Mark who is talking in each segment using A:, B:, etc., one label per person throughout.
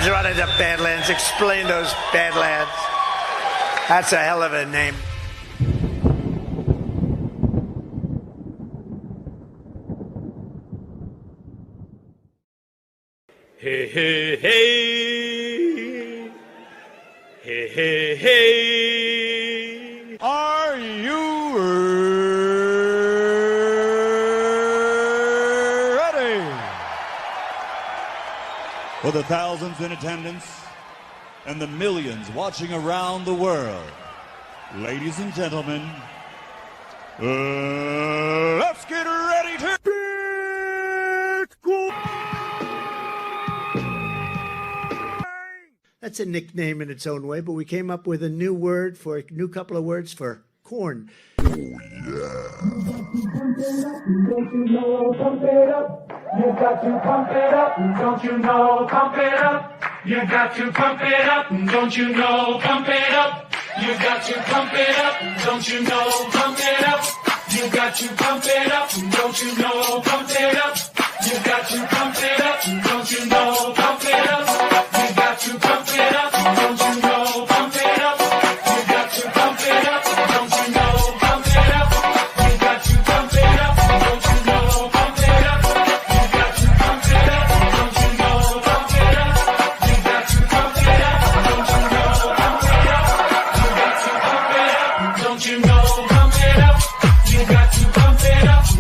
A: Badlands, running to Badlands. Explain those Badlands. That's a hell of a name.
B: Hey, hey, hey. Hey, hey, hey.
C: Are you ready? For the thousands in attendance and the millions watching around the world, ladies and gentlemen, let's get ready to Bitcoin!
D: That's a nickname in its own way, but we came up with a new couple of words for corn.
E: Don't you know, pump it up. You got to pump it up. Don't you know, pump it up. You got to pump it up. Don't you know, pump it up. You got to pump it up. Don't you know, pump it up. You got to pump it up. Don't you know, pump it up. You got to pump it up. Don't you know, pump it up. You got to pump it up. Don't you know, pump it up. You got to pump it up. Don't you know, pump it up. You got to pump it up. Don't you know, pump it up. You got to pump it up. Don't you know, pump it up. You got to pump it up. Don't you know, pump it up. You got to pump it up. Don't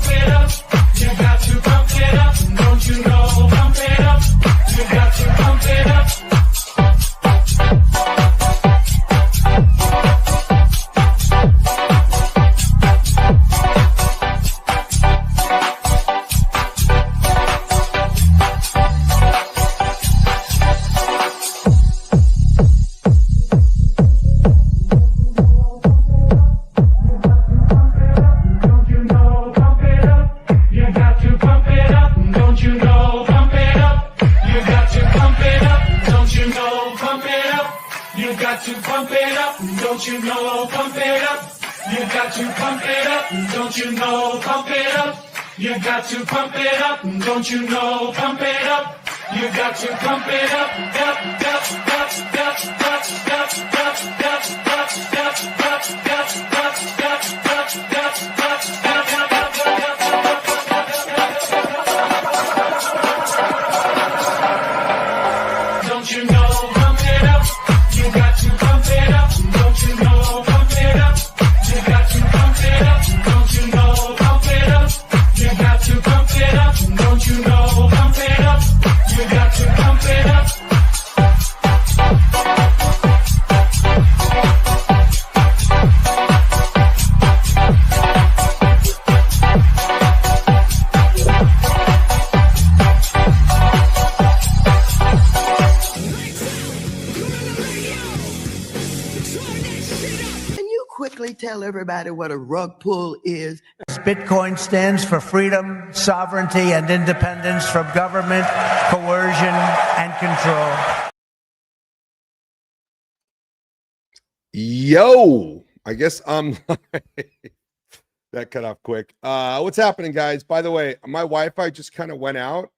E: you know, pump it up. You got to pump it up. Don't you know, pump it up. You got to pump it up. Don't you know, pump it up. You got to pump it up. Don't you know, pump it up. You got to pump it up. Don't you know, pump it up. You got to pump it up. Don't you know, pump it up. You got to pump it up. Don't you know, pump it up. You got to pump it up. Don't you know, pump it up. You got to pump it up. Don't you know, pump it up. You got to pump it up. Don't you know, pump it up. You got to pump it up. Don't you know, pump it up. You got to pump it up. Don't you know, pump it up. You got to pump it up. Don't you know, pump it up. You got to pump it up. Don't you know, pump it up. You got to pump it up.
F: Can you quickly tell everybody what a rug pull is?
D: Bitcoin stands for freedom, sovereignty, and independence from government, coercion, and control.
G: Yo, I guess that cut off quick. What's happening, guys? By the way, my Wi-Fi just kind of went out.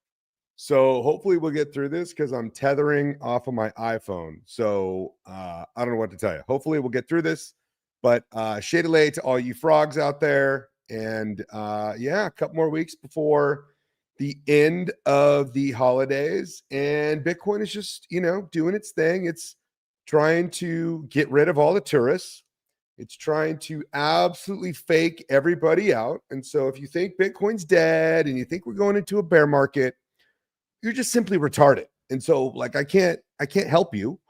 G: So hopefully we'll get through this because I'm tethering off of my iPhone. So I don't know what to tell you. Hopefully we'll get through this. But shade of late to all you frogs out there. And yeah, a couple more weeks before the end of the holidays. And Bitcoin is just, doing its thing. It's trying to get rid of all the tourists. It's trying to absolutely fake everybody out. And so if you think Bitcoin's dead and you think we're going into a bear market, you're just simply retarded. And so like, I can't help you.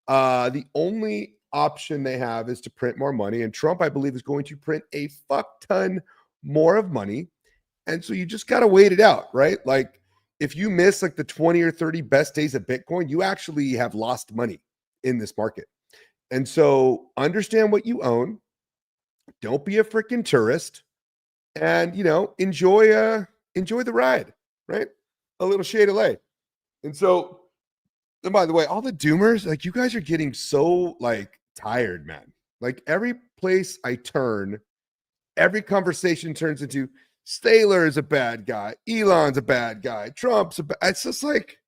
G: The only option they have is to print more money. And Trump, I believe, is going to print a fuck ton more of money. And so you just got to wait it out, right? Like if you miss like the 20 or 30 best days of Bitcoin, you actually have lost money in this market. And so understand what you own. Don't be a freaking tourist and, enjoy the ride, right? A little shade of light. And so, and by the way, all the doomers, like you guys are getting so like tired, man. Like every place I turn, every conversation turns into Saylor is a bad guy. Elon's a bad guy. Trump's a bad. It's just like,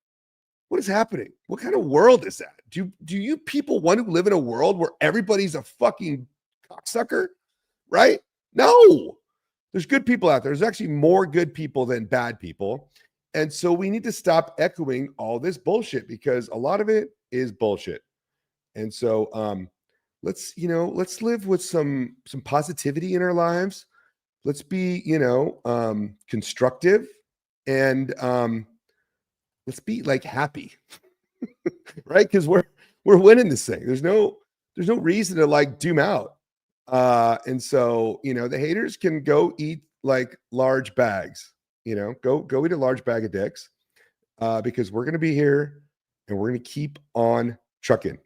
G: what is happening? What kind of world is that? Do you people want to live in a world where everybody's a fucking cocksucker? Right? No. There's good people out there. There's actually more good people than bad people. And so we need to stop echoing all this bullshit because a lot of it is bullshit. And so let's live with some positivity in our lives. Let's be, constructive and let's be like happy. Right? Because we're winning this thing. There's no reason to like doom out. And so, the haters can go eat like large bags, go eat a large bag of dicks, because we're going to be here and we're going to keep on trucking.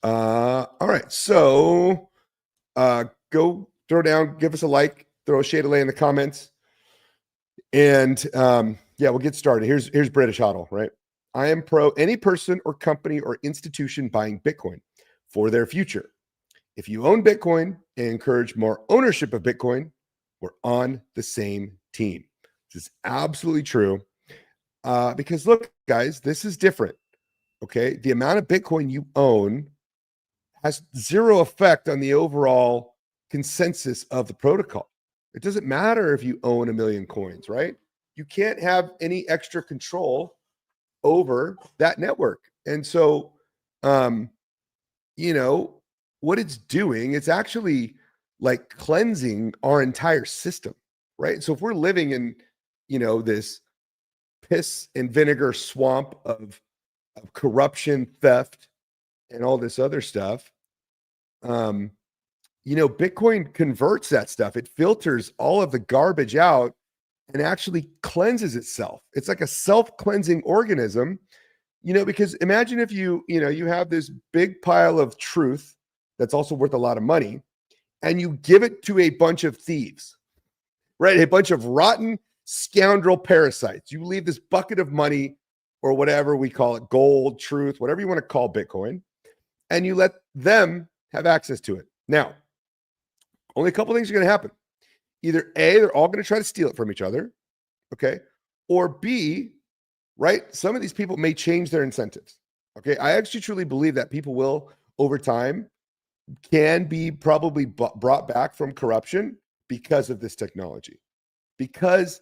G: All right. So, go throw down, give us a like, throw a shade of lay in the comments. And, we'll get started. Here's British HODL, right? I am pro any person or company or institution buying Bitcoin for their future. If you own Bitcoin and encourage more ownership of Bitcoin, we're on the same team. This is absolutely true. Because look, guys, this is different. Okay. The amount of Bitcoin you own has zero effect on the overall consensus of the protocol. It doesn't matter if you own 1 million coins, right? You can't have any extra control over that network. And so, what it's doing, it's actually like cleansing our entire system, right? So if we're living in, this piss and vinegar swamp of corruption, theft, and all this other stuff, Bitcoin converts that stuff. It filters all of the garbage out and actually cleanses itself. It's like a self-cleansing organism, because imagine if you have this big pile of truth that's also worth a lot of money, and you give it to a bunch of thieves, right? A bunch of rotten scoundrel parasites. You leave this bucket of money or whatever we call it, gold, truth, whatever you want to call Bitcoin, and you let them have access to it. Now, only a couple things are going to happen. Either A, they're all going to try to steal it from each other, okay? Or B, right? Some of these people may change their incentives, okay? I actually truly believe that people will, over time, can be probably brought back from corruption because of this technology, because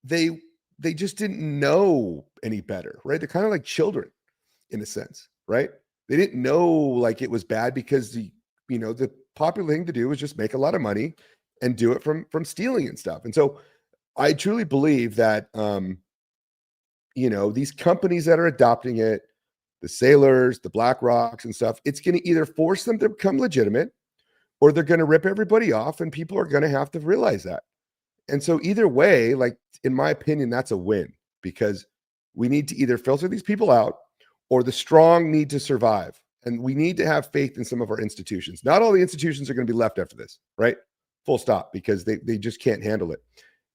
G: they just didn't know any better, right? They're kind of like children in a sense, right? They didn't know like it was bad because the popular thing to do was just make a lot of money and do it from stealing and stuff. And so I truly believe that, these companies that are adopting it, the Saylors, the BlackRocks and stuff, it's going to either force them to become legitimate or they're going to rip everybody off, and people are going to have to realize that. And so either way, like, in my opinion, that's a win, because we need to either filter these people out or the strong need to survive. And we need to have faith in some of our institutions. Not all the institutions are going to be left after this, right? Full stop, because they just can't handle it.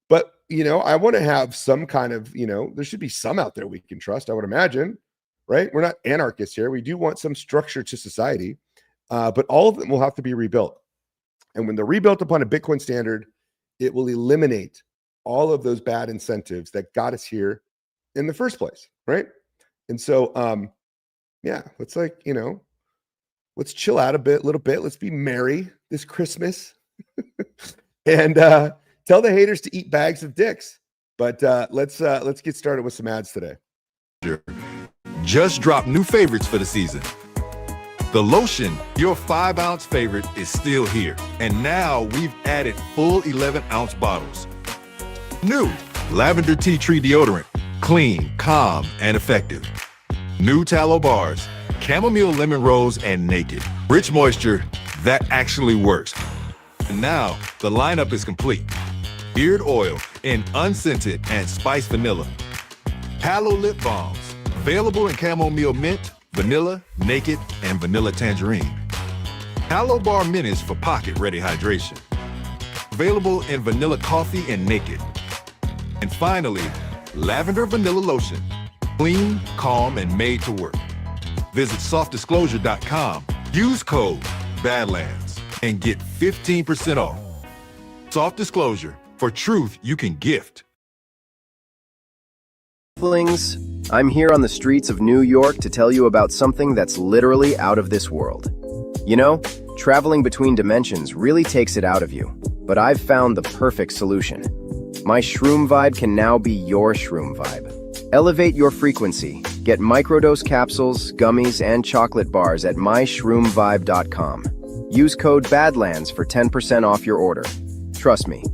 G: But, I want to have some kind of, there should be some out there we can trust, I would imagine, right? We're not anarchists here. We do want some structure to society, but all of them will have to be rebuilt. And when they're rebuilt upon a Bitcoin standard, it will eliminate all of those bad incentives that got us here in the first place, right? And so, let's let's chill out a little bit. Let's be merry this Christmas. And tell the haters to eat bags of dicks. But let's get started with some ads today.
H: Just dropped new favorites for the season. The lotion, your 5-ounce favorite, is still here. And now we've added full 11-ounce bottles. New lavender tea tree deodorant, clean, calm, and effective. New tallow bars, chamomile lemon rose and naked. Rich moisture that actually works. And now the lineup is complete. Beard oil in unscented and spiced vanilla. Palo lip balms, available in chamomile mint, vanilla, naked, and vanilla tangerine. Palo bar minis for pocket-ready hydration. Available in vanilla coffee and naked. And finally, lavender vanilla lotion. Clean, calm, and made to work. Visit softdisclosure.com. Use code BADLANDS and get 15% off. Soft Disclosure, For truth you can gift.
I: Flings, I'm here on the streets of New York to tell you about something that's literally out of this world. You know, traveling between dimensions really takes it out of you, but I've found the perfect solution. My Shroom Vibe can now be your Shroom Vibe. Elevate your frequency. Get microdose capsules, gummies, and chocolate bars at myshroomvibe.com. Use code BADLANDS for 10% off your order. Trust me,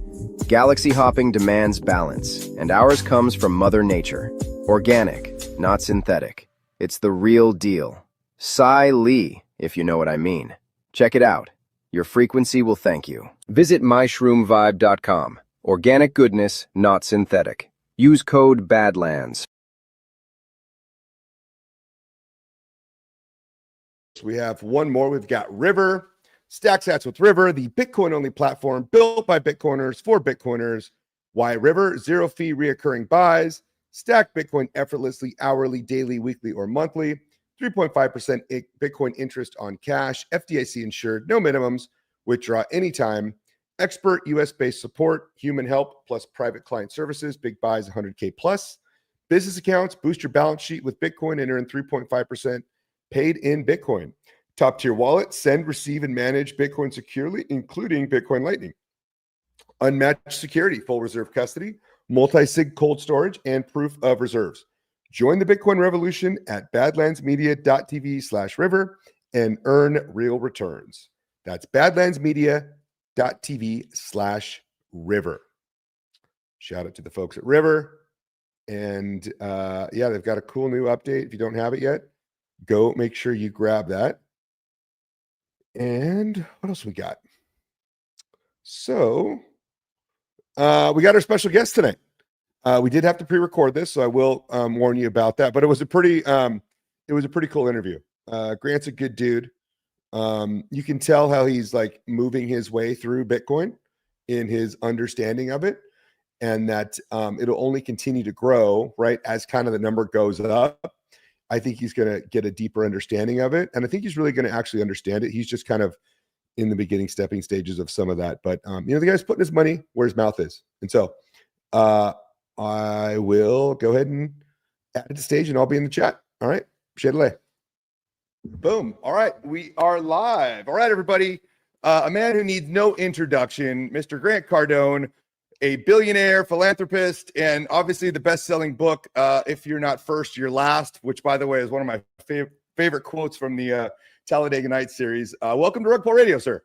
I: galaxy hopping demands balance, and ours comes from Mother Nature. Organic, not synthetic. It's the real deal. Cy Lee, if you know what I mean. Check it out. Your frequency will thank you. Visit myshroomvibe.com. Organic goodness, not synthetic. Use code BADLANDS.
G: We have one more. We've got River. Stack Sats with River, the Bitcoin-only platform built by Bitcoiners for Bitcoiners. Why River? Zero fee reoccurring buys. Stack Bitcoin effortlessly, hourly, daily, weekly, or monthly. 3.5% Bitcoin interest on cash. FDIC insured. No minimums. Withdraw anytime. Expert US-based support. Human help plus private client services. Big buys 100K plus. Business accounts. Boost your balance sheet with Bitcoin and earn 3.5% paid in Bitcoin. Top tier wallet, send, receive, and manage Bitcoin securely, including Bitcoin Lightning. Unmatched security, full reserve custody, multi-sig cold storage, and proof of reserves. Join the Bitcoin revolution at badlandsmedia.tv/river and earn real returns. That's badlandsmedia.tv/river. Shout out to the folks at River. And yeah, they've got a cool new update. If you don't have it yet, go make sure you grab that. And what else we got? So we got our special guest tonight. We did have to pre-record this, so I will warn you about that. But it was a pretty cool interview. Grant's a good dude. You can tell how he's like moving his way through Bitcoin in his understanding of it, and that it'll only continue to grow, right, as kind of the number goes up. I think he's going to get a deeper understanding of it. And I think he's really going to actually understand it. He's just kind of in the beginning stepping stages of some of that. But, you know, the guy's putting his money where his mouth is. And so I will go ahead and add it to stage and I'll be in the chat. All right. Shadley. Boom. All right. We are live. All right, everybody. A man who needs no introduction, Mr. Grant Cardone, a billionaire, philanthropist, and obviously the best-selling book, If You're Not First, You're Last, which, by the way, is one of my favorite quotes from the Talladega Nights series. Welcome to Rugpull Radio, sir.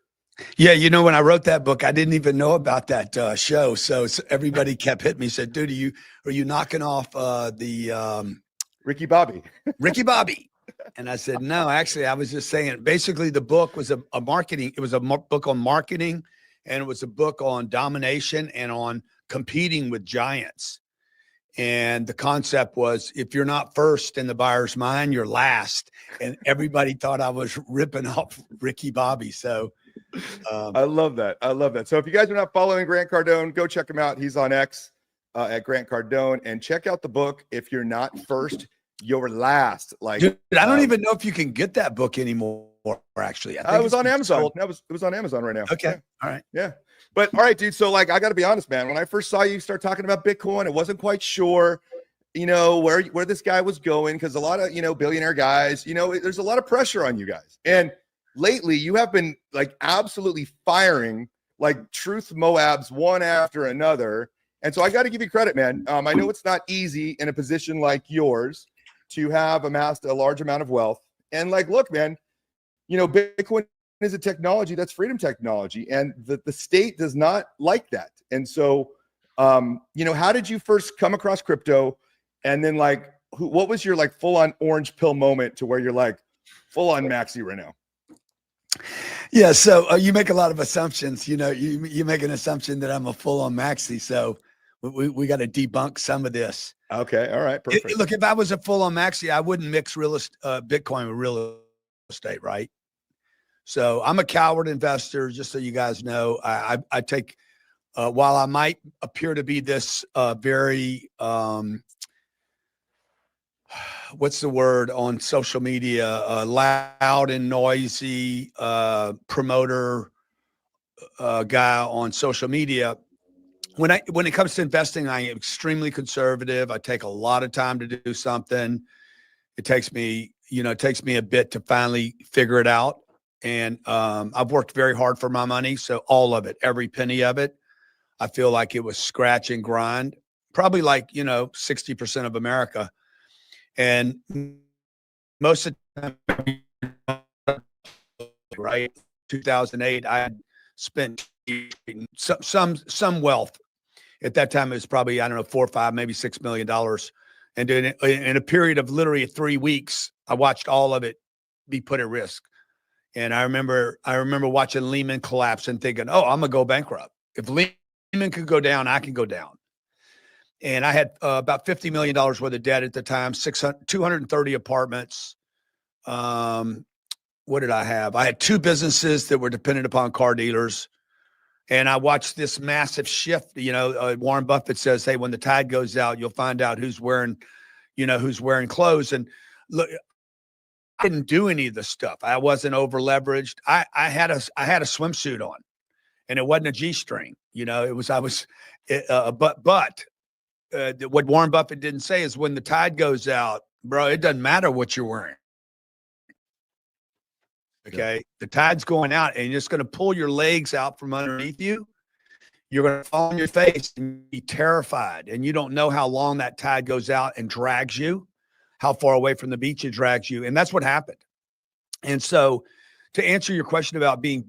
A: Yeah, you know, when I wrote that book, I didn't even know about that show. So everybody kept hitting me, said, dude, are you knocking off the
G: Ricky Bobby?
A: Ricky Bobby. And I said, no, actually, I was just saying, basically the book was a marketing. It was a book on marketing. And it was a book on domination and on competing with giants. And the concept was, if you're not first in the buyer's mind, you're last. And everybody thought I was ripping off Ricky Bobby. So
G: I love that. I love that. So if you guys are not following Grant Cardone, go check him out. He's on X at Grant Cardone. And check out the book, If You're Not First, You're Last. Like,
A: dude, I don't even know if you can get that book anymore. Actually, I think
G: it was on Amazon. It was on Amazon right now.
A: Okay.
G: Yeah.
A: All right.
G: Yeah. But all right, dude. So like, I got to be honest, man. When I first saw you start talking about Bitcoin, I wasn't quite sure, you know, where this guy was going. Because a lot of, you know, billionaire guys, you know, there's a lot of pressure on you guys. And lately you have been like absolutely firing like truth Moabs one after another. And so I got to give you credit, man. I know it's not easy in a position like yours to have amassed a large amount of wealth. And like, look, man, you know, Bitcoin is a technology that's freedom technology, and the state does not like that. And so, you know, how did you first come across crypto? And then like, what was your like full on orange pill moment to where you're like full on maxi right now?
A: Yeah. So you make a lot of assumptions, you know, you make an assumption that I'm a full on maxi. So we got to debunk some of this.
G: Okay. All right. Perfect.
A: Look, if I was a full on maxi, I wouldn't mix Bitcoin with real estate. Right. So I'm a coward investor, just so you guys know. I take, while I might appear to be this very, what's the word on social media, loud and noisy promoter guy on social media, when it comes to investing, I am extremely conservative. I take a lot of time to do something. It takes me a bit to finally figure it out. And I've worked very hard for my money. So all of it, every penny of it, I feel like it was scratch and grind, probably like, 60% of America. And most of the time, right, 2008, I had spent some wealth. At that time, it was probably, I don't know, $4 or $5, maybe $6 million. And in a period of literally 3 weeks, I watched all of it be put at risk. And I remember watching Lehman collapse and thinking, oh, I'm going to go bankrupt. If Lehman could go down, I can go down. And I had about $50 million worth of debt at the time, 230 apartments. What did I have? I had 2 businesses that were dependent upon car dealers. And I watched this massive shift. Warren Buffett says, hey, when the tide goes out, you'll find out who's wearing clothes. And look, I didn't do any of the stuff. I wasn't over leveraged. I had a swimsuit on, and it wasn't a G-string. What Warren Buffett didn't say is when the tide goes out, bro, it doesn't matter what you're wearing. Okay. Yeah. The tide's going out and you're just going to pull your legs out from underneath you. You're going to fall on your face and be terrified. And you don't know how long that tide goes out and drags you, how far away from the beach it drags you. And that's what happened. And so to answer your question about being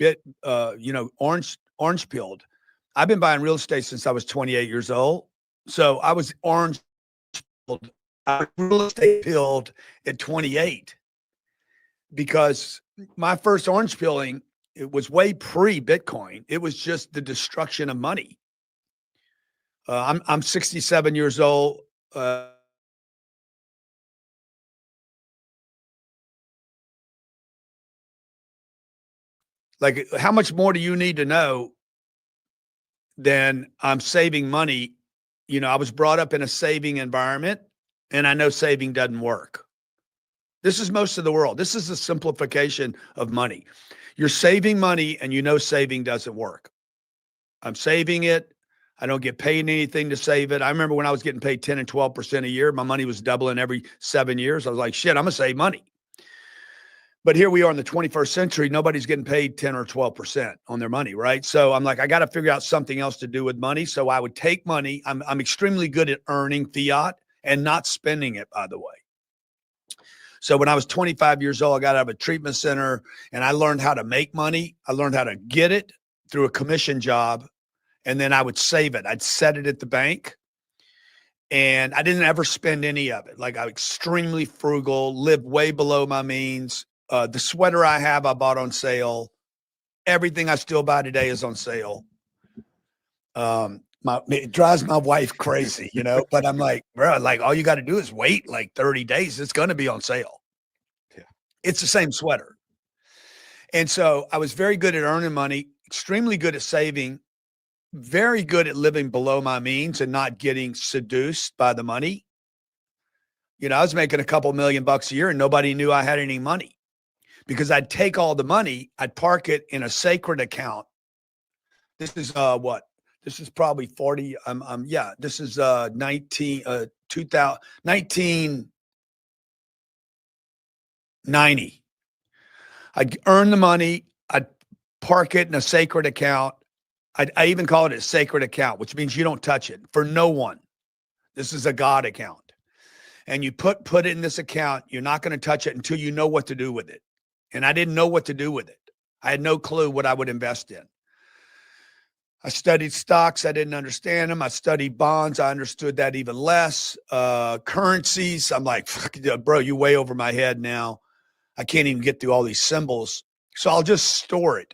A: orange pilled, I've been buying real estate since I was 28 years old. So I was orange pilled. I was real estate pilled at 28 because my first orange pilling, it was way pre-Bitcoin. It was just the destruction of money. I'm 67 years old. Like, how much more do you need to know than I'm saving money? I was brought up in a saving environment, and I know saving doesn't work. This is most of the world. This is a simplification of money. You're saving money and saving doesn't work. I'm saving it. I don't get paid anything to save it. I remember when I was getting paid 10 and 12% a year, my money was doubling every 7 years. I was like, shit, I'm going to save money. But here we are in the 21st century. Nobody's getting paid 10 or 12% on their money, right? So I'm like, I got to figure out something else to do with money. So I would take money. I'm extremely good at earning fiat and not spending it, by the way. So when I was 25 years old, I got out of a treatment center and I learned how to make money. I learned how to get it through a commission job. And then I would save it. I'd set it at the bank. And I didn't ever spend any of it. Like, I'm extremely frugal, live way below my means. The sweater I have, I bought on sale. Everything I still buy today is on sale. It drives my wife crazy, but I'm like, bro, like all you got to do is wait like 30 days. It's going to be on sale. Yeah. It's the same sweater. And so I was very good at earning money, extremely good at saving, very good at living below my means and not getting seduced by the money. I was making a couple $1 million a year and nobody knew I had any money because I'd take all the money, I'd park it in a sacred account. This is what? This is probably 40. This is 1990. I'd earn the money. I'd park it in a sacred account. I even call it a sacred account, which means you don't touch it for no one. This is a God account. And you put it in this account. You're not going to touch it until you know what to do with it. And I didn't know what to do with it. I had no clue what I would invest in. I studied stocks. I didn't understand them. I studied bonds. I understood that even less. Currencies. I'm like, bro, you way over my head now. I can't even get through all these symbols. So I'll just store it.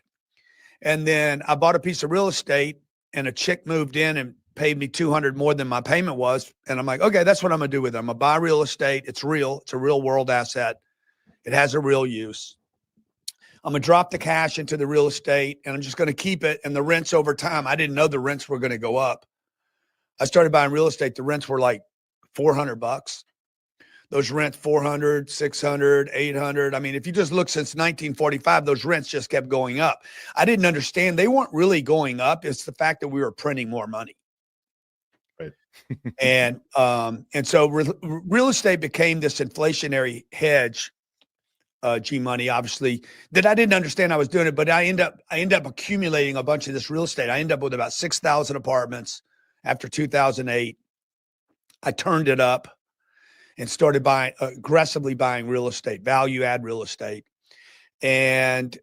A: And then I bought a piece of real estate and a chick moved in and paid me $200 more than my payment was. And I'm like, okay, that's what I'm going to do with it. I'm going to buy real estate. It's real. It's a real world asset. It has a real use. I'm going to drop the cash into the real estate and I'm just going to keep it. And the rents over time, I didn't know the rents were going to go up. I started buying real estate. The rents were like $400. Those rents, 400, 600, 800. I mean, if you just look since 1945, those rents just kept going up. I didn't understand. They weren't really going up. It's the fact that we were printing more money.
G: Right.
A: And so real estate became this inflationary hedge, GMoney, obviously, that I didn't understand I was doing it, but I end up accumulating a bunch of this real estate. I end up with about 6,000 apartments after 2008. I turned it up and started aggressively buying real estate, value add real estate. And,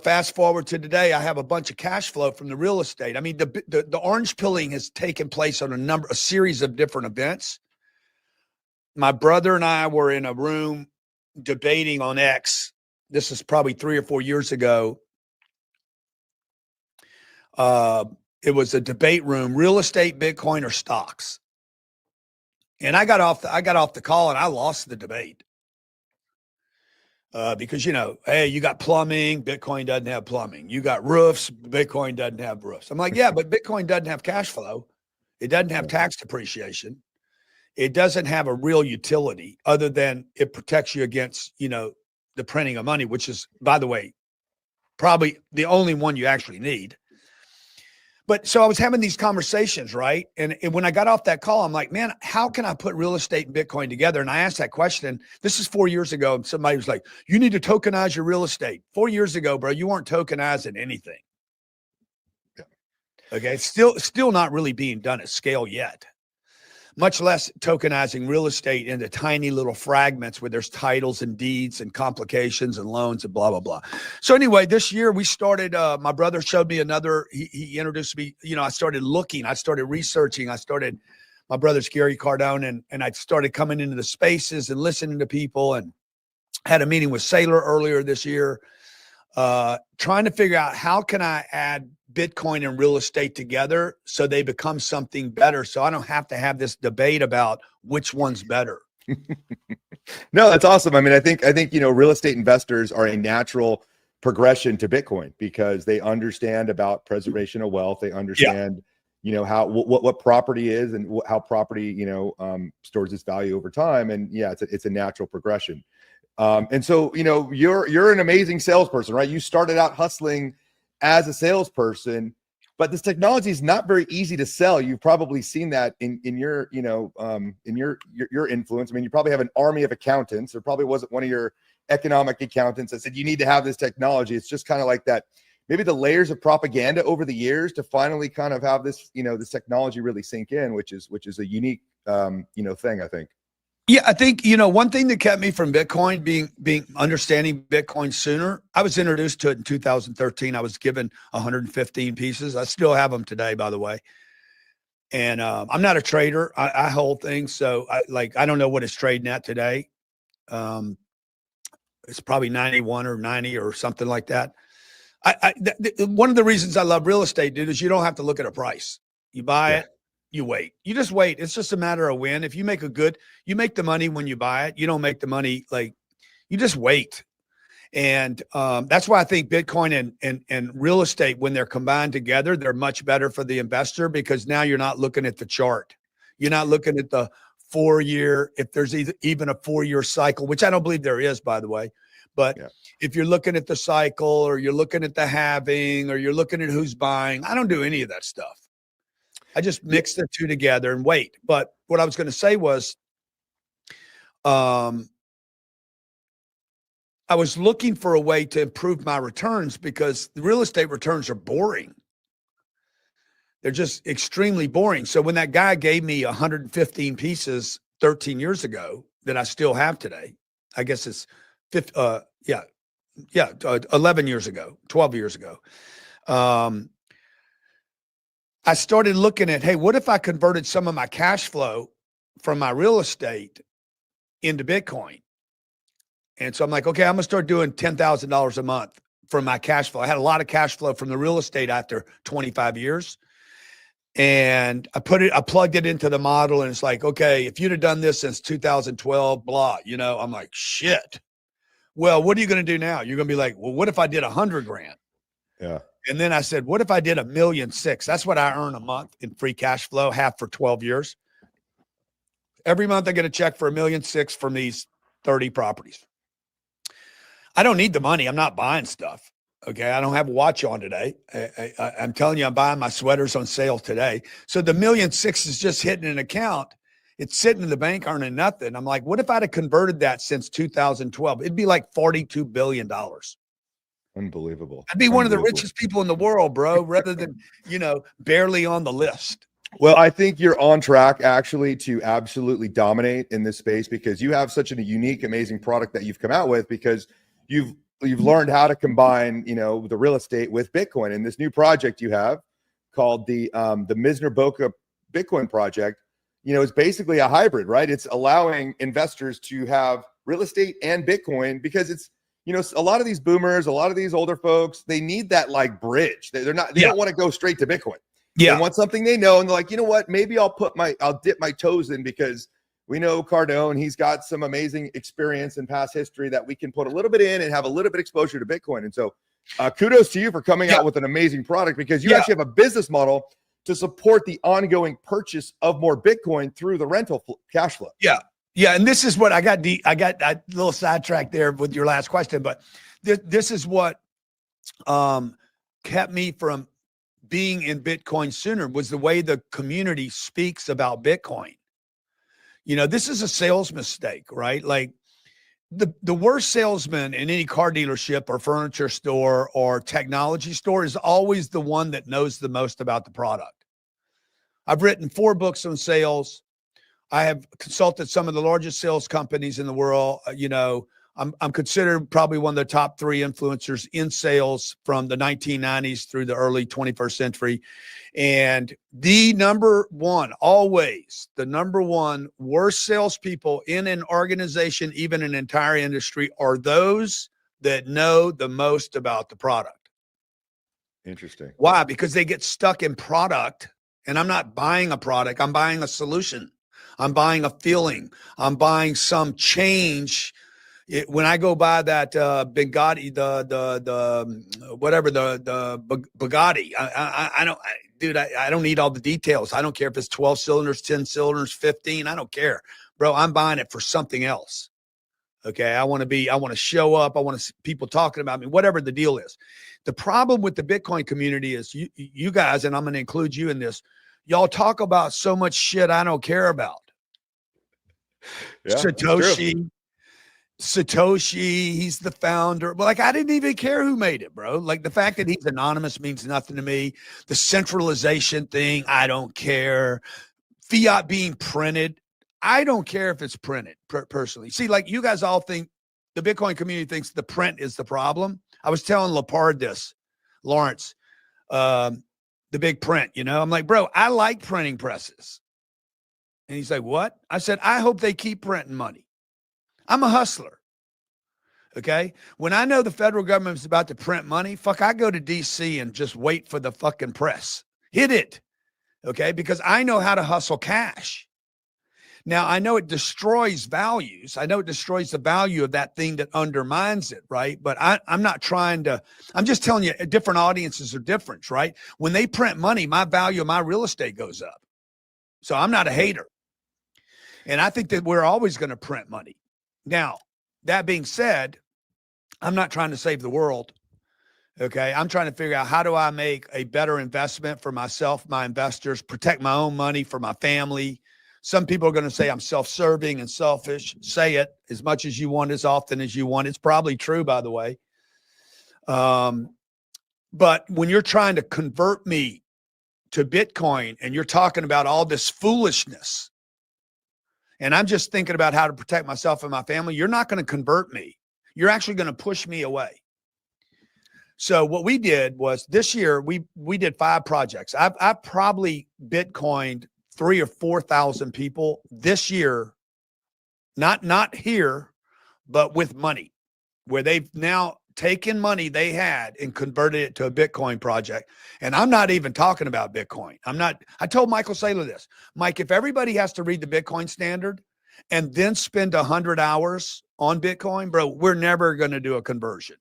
A: fast forward to today, I have a bunch of cash flow from the real estate. I mean, the orange pilling has taken place on a series of different events. My brother and I were in a room debating on X. This is probably 3 or 4 years ago. It was a debate room: real estate, Bitcoin, or stocks. And I got off the call and I lost the debate. Because, hey, you got plumbing, Bitcoin doesn't have plumbing. You got roofs, Bitcoin doesn't have roofs. I'm like, yeah, but Bitcoin doesn't have cash flow. It doesn't have tax depreciation. It doesn't have a real utility other than it protects you against, the printing of money, which is, by the way, probably the only one you actually need. But so I was having these conversations, right? And when I got off that call, I'm like, man, how can I put real estate and Bitcoin together? And I asked that question. This is 4 years ago. And somebody was like, you need to tokenize your real estate. 4 years ago, bro, you weren't tokenizing anything. Okay. It's still not really being done at scale yet, much less tokenizing real estate into tiny little fragments where there's titles and deeds and complications and loans and blah, blah, blah. So anyway, this year we started, my brother showed me he introduced me, I started looking, I started researching, my brother's Grant Cardone, and I started coming into the spaces and listening to people, and had a meeting with Saylor earlier this year, trying to figure out how can I add Bitcoin and real estate together so they become something better. So I don't have to have this debate about which one's better.
G: No, that's awesome. I mean, I think, real estate investors are a natural progression to Bitcoin because they understand about preservation of wealth. They understand, how, what property is and how property, stores its value over time. And yeah, it's a natural progression. And so, you're an amazing salesperson, right? You started out hustling as a salesperson, but this technology is not very easy to sell. You've probably seen that in your, in your influence. I mean, you probably have an army of accountants. There probably wasn't one of your economic accountants that said, you need to have this technology. It's just kind of like that, maybe the layers of propaganda over the years to finally kind of have this, this technology really sink in, which is a unique, thing, I think.
A: Yeah, I think, one thing that kept me from Bitcoin being understanding Bitcoin sooner, I was introduced to it in 2013. I was given 115 pieces. I still have them today, by the way. And I'm not a trader. I hold things. So I don't know what it's trading at today. It's probably 91 or 90 or something like that. One of the reasons I love real estate, dude, is you don't have to look at a price. You buy it. You wait. You just wait. It's just a matter of when. If you make you make the money when you buy it. You don't make the money you just wait. And that's why I think Bitcoin and real estate, when they're combined together, they're much better for the investor because now you're not looking at the chart. You're not looking at the 4-year, if there's even a 4-year cycle, which I don't believe there is, by the way. But if you're looking at the cycle or you're looking at the halving or you're looking at who's buying, I don't do any of that stuff. I just mix the two together and wait. But what I was going to say was, I was looking for a way to improve my returns because the real estate returns are boring. They're just extremely boring. So when that guy gave me 115 pieces 13 years ago that I still have today, I guess it's 11 years ago, 12 years ago. I started looking at, hey, what if I converted some of my cash flow from my real estate into Bitcoin? And so I'm like, okay, I'm going to start doing $10,000 a month from my cash flow. I had a lot of cash flow from the real estate after 25 years. And I plugged it into the model and it's like, okay, if you'd have done this since 2012, blah, I'm like, shit. Well, what are you going to do now? You're going to be like, well, what if I did 100 grand?
G: Yeah.
A: And then I said, what if I did $1.6 million? That's what I earn a month in free cash flow, half for 12 years. Every month I get a check for $1.6 million from these 30 properties. I don't need the money. I'm not buying stuff. Okay. I don't have a watch on today. I'm telling you, I'm buying my sweaters on sale today. So the $1.6 million is just hitting an account. It's sitting in the bank earning nothing. I'm like, what if I'd have converted that since 2012? It'd be like $42 billion.
G: Unbelievable.
A: I'd be one of the richest people in the world, bro, rather than, barely on the list.
G: Well, I think you're on track actually to absolutely dominate in this space because you have such a unique, amazing product that you've come out with because you've learned how to combine, the real estate with Bitcoin. And this new project you have called the Misner Boca Bitcoin project, it's basically a hybrid, right? It's allowing investors to have real estate and Bitcoin because it's, a lot of these boomers, a lot of these older folks, they need that like bridge. They don't want to go straight to Bitcoin. They want something they know. And they're like, you know what, maybe I'll dip my toes in because we know Cardone, he's got some amazing experience in past history that we can put a little bit in and have a little bit exposure to Bitcoin. And so kudos to you for coming out with an amazing product because you actually have a business model to support the ongoing purchase of more Bitcoin through the rental cash flow.
A: Yeah. Yeah. And this is what I got a little sidetracked there with your last question, but this is what kept me from being in Bitcoin sooner was the way the community speaks about Bitcoin. This is a sales mistake, right? Like the worst salesman in any car dealership or furniture store or technology store is always the one that knows the most about the product. I've written 4 books on sales. I have consulted some of the largest sales companies in the world. I'm considered probably one of the top 3 influencers in sales from the 1990s through the early 21st century. And the number one worst salespeople in an organization, even an entire industry, are those that know the most about the product.
G: Interesting.
A: Why? Because they get stuck in product. And I'm not buying a product. I'm buying a solution. I'm buying a feeling. I'm buying some change. When I go buy that Bugatti, the Bugatti, I don't need all the details. I don't care if it's 12 cylinders, 10 cylinders, 15. I don't care, bro. I'm buying it for something else. Okay. I want to show up. I want to see people talking about me, whatever the deal is. The problem with the Bitcoin community is you guys, and I'm going to include you in this. Y'all talk about so much shit I don't care about. Yeah, Satoshi, he's the founder. But I didn't even care who made it, bro. Like the fact that he's anonymous means nothing to me. The centralization thing, I don't care. Fiat being printed, I don't care if it's printed personally. See, like you guys all think the Bitcoin community thinks the print is the problem. I was telling Lepard this, Lawrence, the big print, I'm like, bro, I like printing presses. And he's like, what? I said, I hope they keep printing money. I'm a hustler. Okay. When I know the federal government is about to print money, I go to DC and just wait for the fucking press. Hit it. Okay. Because I know how to hustle cash. Now, I know it destroys values. I know it destroys the value of that thing that undermines it, right? But I'm not trying to, I'm just telling you, different audiences are different, right? When they print money, my value of my real estate goes up. So I'm not a hater. And I think that we're always going to print money. Now, that being said, I'm not trying to save the world. Okay. I'm trying to figure out how do I make a better investment for myself, my investors, protect my own money for my family. Some people are going to say I'm self-serving and selfish. Say it as much as you want, as often as you want. It's probably true, by the way. But when you're trying to convert me to Bitcoin and you're talking about all this foolishness, and I'm just thinking about how to protect myself and my family, you're not going to convert me. You're actually going to push me away. So what we did was this year, we did 5 projects. I've probably Bitcoined 3,000 or 4,000 people this year, not here, but with money, where they've now taken money they had and converted it to a Bitcoin project. And I'm not even talking about Bitcoin. I told Michael Saylor this, Mike, if everybody has to read the Bitcoin standard and then spend 100 hours on Bitcoin, bro, we're never going to do a conversion.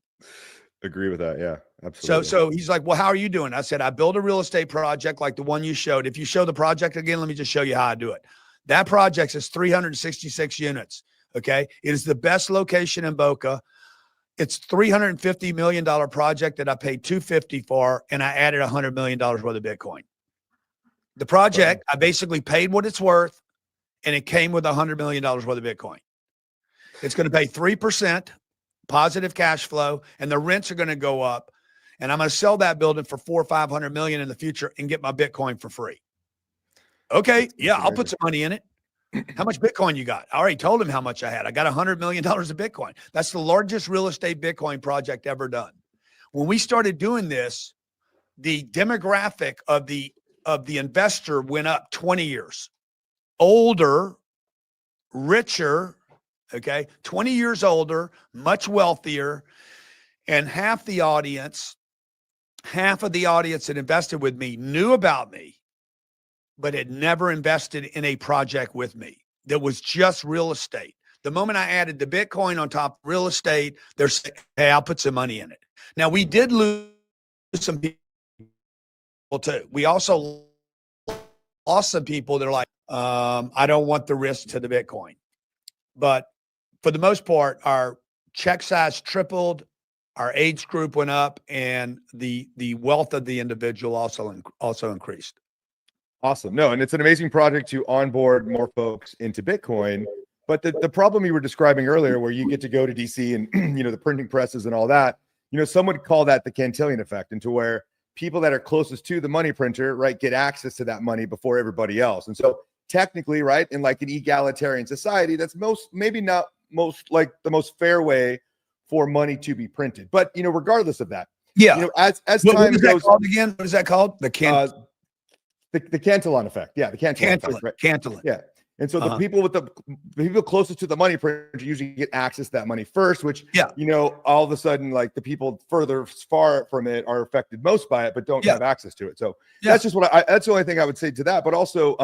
G: Agree with that. Yeah, absolutely.
A: So he's like, well, how are you doing? I said, I built a real estate project like the one you showed. If you show the project again, let me just show you how I do it. That project is 366 units. Okay. It is the best location in Boca. It's $350 million project that I paid $250 for, and I added $100 million worth of Bitcoin. The project, I basically paid what it's worth, and it came with $100 million worth of Bitcoin. It's going to pay 3% positive cash flow, and the rents are going to go up. And I'm going to sell that building for $400 or $500 million in the future and get my Bitcoin for free. Okay, yeah, I'll put some money in it. How much Bitcoin you got? I already told him how much I had. I got $100 million of Bitcoin. That's the largest real estate Bitcoin project ever done. When we started doing this, the demographic of the investor went up 20 years. Older, richer, okay, 20 years older, much wealthier, and half of the audience that invested with me knew about me, but had never invested in a project with me that was just real estate. The moment I added the Bitcoin on top of real estate, they're saying, hey, I'll put some money in it. Now, we did lose some people too. We also lost some people that are like, I don't want the risk to the Bitcoin. But for the most part, our check size tripled, our age group went up, and the wealth of the individual also increased.
G: Awesome. No, and it's an amazing project to onboard more folks into Bitcoin. But the problem you were describing earlier, where you get to go to DC and, the printing presses and all that, some would call that the Cantillon effect, into where people that are closest to the money printer, right, get access to that money before everybody else. And so technically, right, in like an egalitarian society, that's maybe not the most fair way for money to be printed. But, regardless of that,
A: yeah,
G: as
A: what
G: time
A: is that
G: goes
A: called again? What is that called? The
G: Cantillon effect. Yeah, the Cantillon effect, right?
A: Cantillon.
G: Yeah. And so the people closest to the money printer usually get access to that money first, which, all of a sudden, like the people far from it are affected most by it, but don't have access to it. So that's just that's the only thing I would say to that. But also,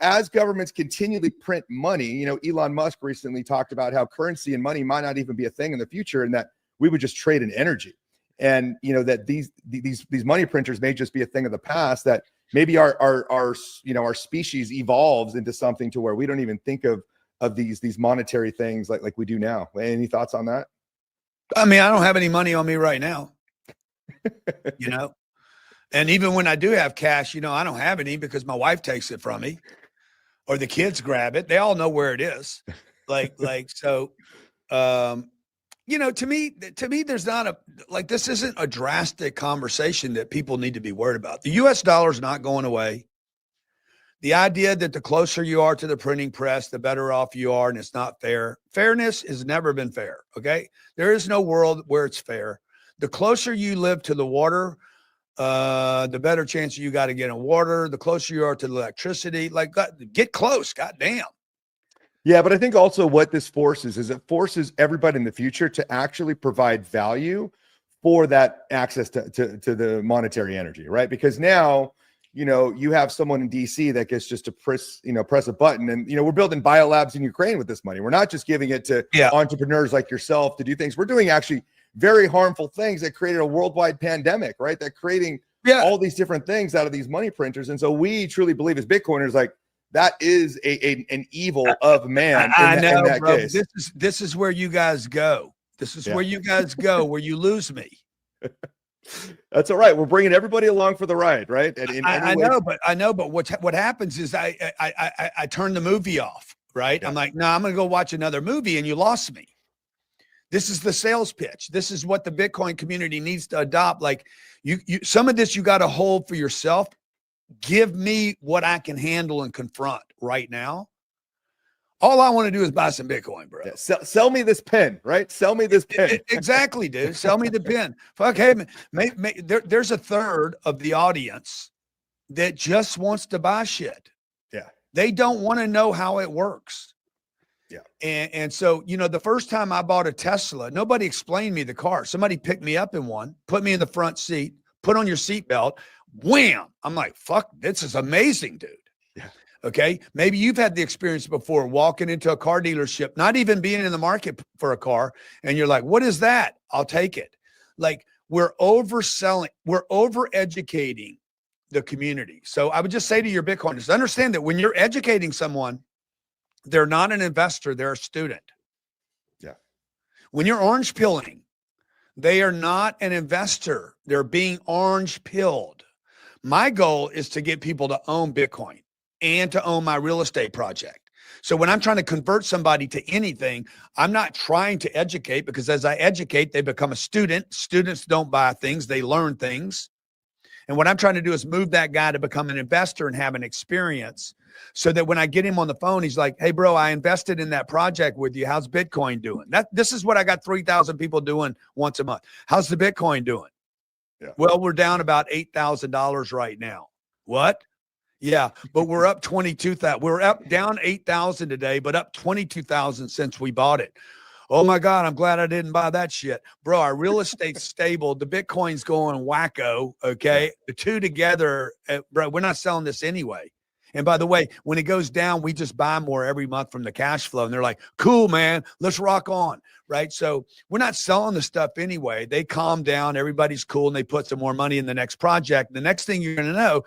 G: as governments continually print money, Elon Musk recently talked about how currency and money might not even be a thing in the future, and that we would just trade in energy. And, that these money printers may just be a thing of the past, that maybe our species evolves into something to where we don't even think of these monetary things like we do now. Any thoughts on that?
A: I mean, I don't have any money on me right now, and even when I do have cash, I don't have any because my wife takes it from me or the kids grab it. They all know where it is. So, to me, there's not this isn't a drastic conversation that people need to be worried about. The US dollar is not going away. The idea that the closer you are to the printing press, the better off you are, and it's not fair. Fairness has never been fair. Okay. There is no world where it's fair. The closer you live to the water, the better chance you got to get in water. The closer you are to the electricity, get close. God damn.
G: Yeah, but I think also what this forces is it forces everybody in the future to actually provide value for that access to the monetary energy, right? Because now, you have someone in DC that gets just to press a button, and we're building biolabs in Ukraine with this money. We're not just giving it to entrepreneurs like yourself to do things. We're doing actually very harmful things that created a worldwide pandemic, right? That creating all these different things out of these money printers. And so we truly believe as Bitcoiners, that is an evil of man.
A: I know, bro. Case. This is where you guys go. This is where you guys go, where you lose me.
G: That's all right. We're bringing everybody along for the ride, right?
A: I know, but what happens is I turn the movie off, right? Yeah. I'm like, no, I'm going to go watch another movie, and you lost me. This is the sales pitch. This is what the Bitcoin community needs to adopt. You some of this you got to hold for yourself. Give me what I can handle and confront right now. All I want to do is buy some Bitcoin, bro.
G: Yeah, sell me this pen, right? Sell me this pen.
A: Exactly, dude. Sell me the pen. Fuck, hey, there's a third of the audience that just wants to buy shit.
G: Yeah.
A: They don't want to know how it works.
G: Yeah.
A: And so, the first time I bought a Tesla, nobody explained me the car. Somebody picked me up in one, put me in the front seat, put on your seatbelt. Wham! I'm like, fuck, this is amazing, dude.
G: Yeah.
A: Okay. Maybe you've had the experience before walking into a car dealership, not even being in the market for a car. And you're like, what is that? I'll take it. We're overselling, we're over-educating the community. So I would just say to your Bitcoiners, understand that when you're educating someone, they're not an investor, they're a student.
G: Yeah.
A: When you're orange pilling, they are not an investor. They're being orange pilled. My goal is to get people to own Bitcoin and to own my real estate project. So when I'm trying to convert somebody to anything, I'm not trying to educate, because as I educate, they become a student. Students don't buy things, they learn things. And what I'm trying to do is move that guy to become an investor and have an experience, so that when I get him on the phone, he's like, hey, bro, I invested in that project with you. How's Bitcoin doing? This is what I got 3,000 people doing once a month. How's the Bitcoin doing?
G: Yeah.
A: Well, we're down about $8,000 right now. What? Yeah, but we're up 22,000. We're up down 8,000 today, but up 22,000 since we bought it. Oh my God, I'm glad I didn't buy that shit. Bro, our real estate's stable. The Bitcoin's going wacko. Okay. The two together, bro, we're not selling this anyway. And by the way, when it goes down, we just buy more every month from the cash flow. And they're like, cool, man, let's rock on. Right. So we're not selling the stuff anyway. They calm down. Everybody's cool. And they put some more money in the next project. The next thing you're going to know,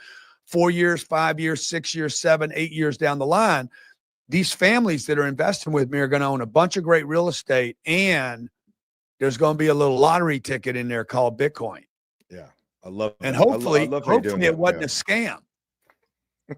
A: 4 years, 5 years, 6 years, 7, 8 years down the line, these families that are investing with me are going to own a bunch of great real estate, and there's going to be a little lottery ticket in there called Bitcoin.
G: Yeah, I love it.
A: And hopefully,
G: I love how you're doing
A: it
G: that,
A: wasn't
G: yeah.
A: a scam.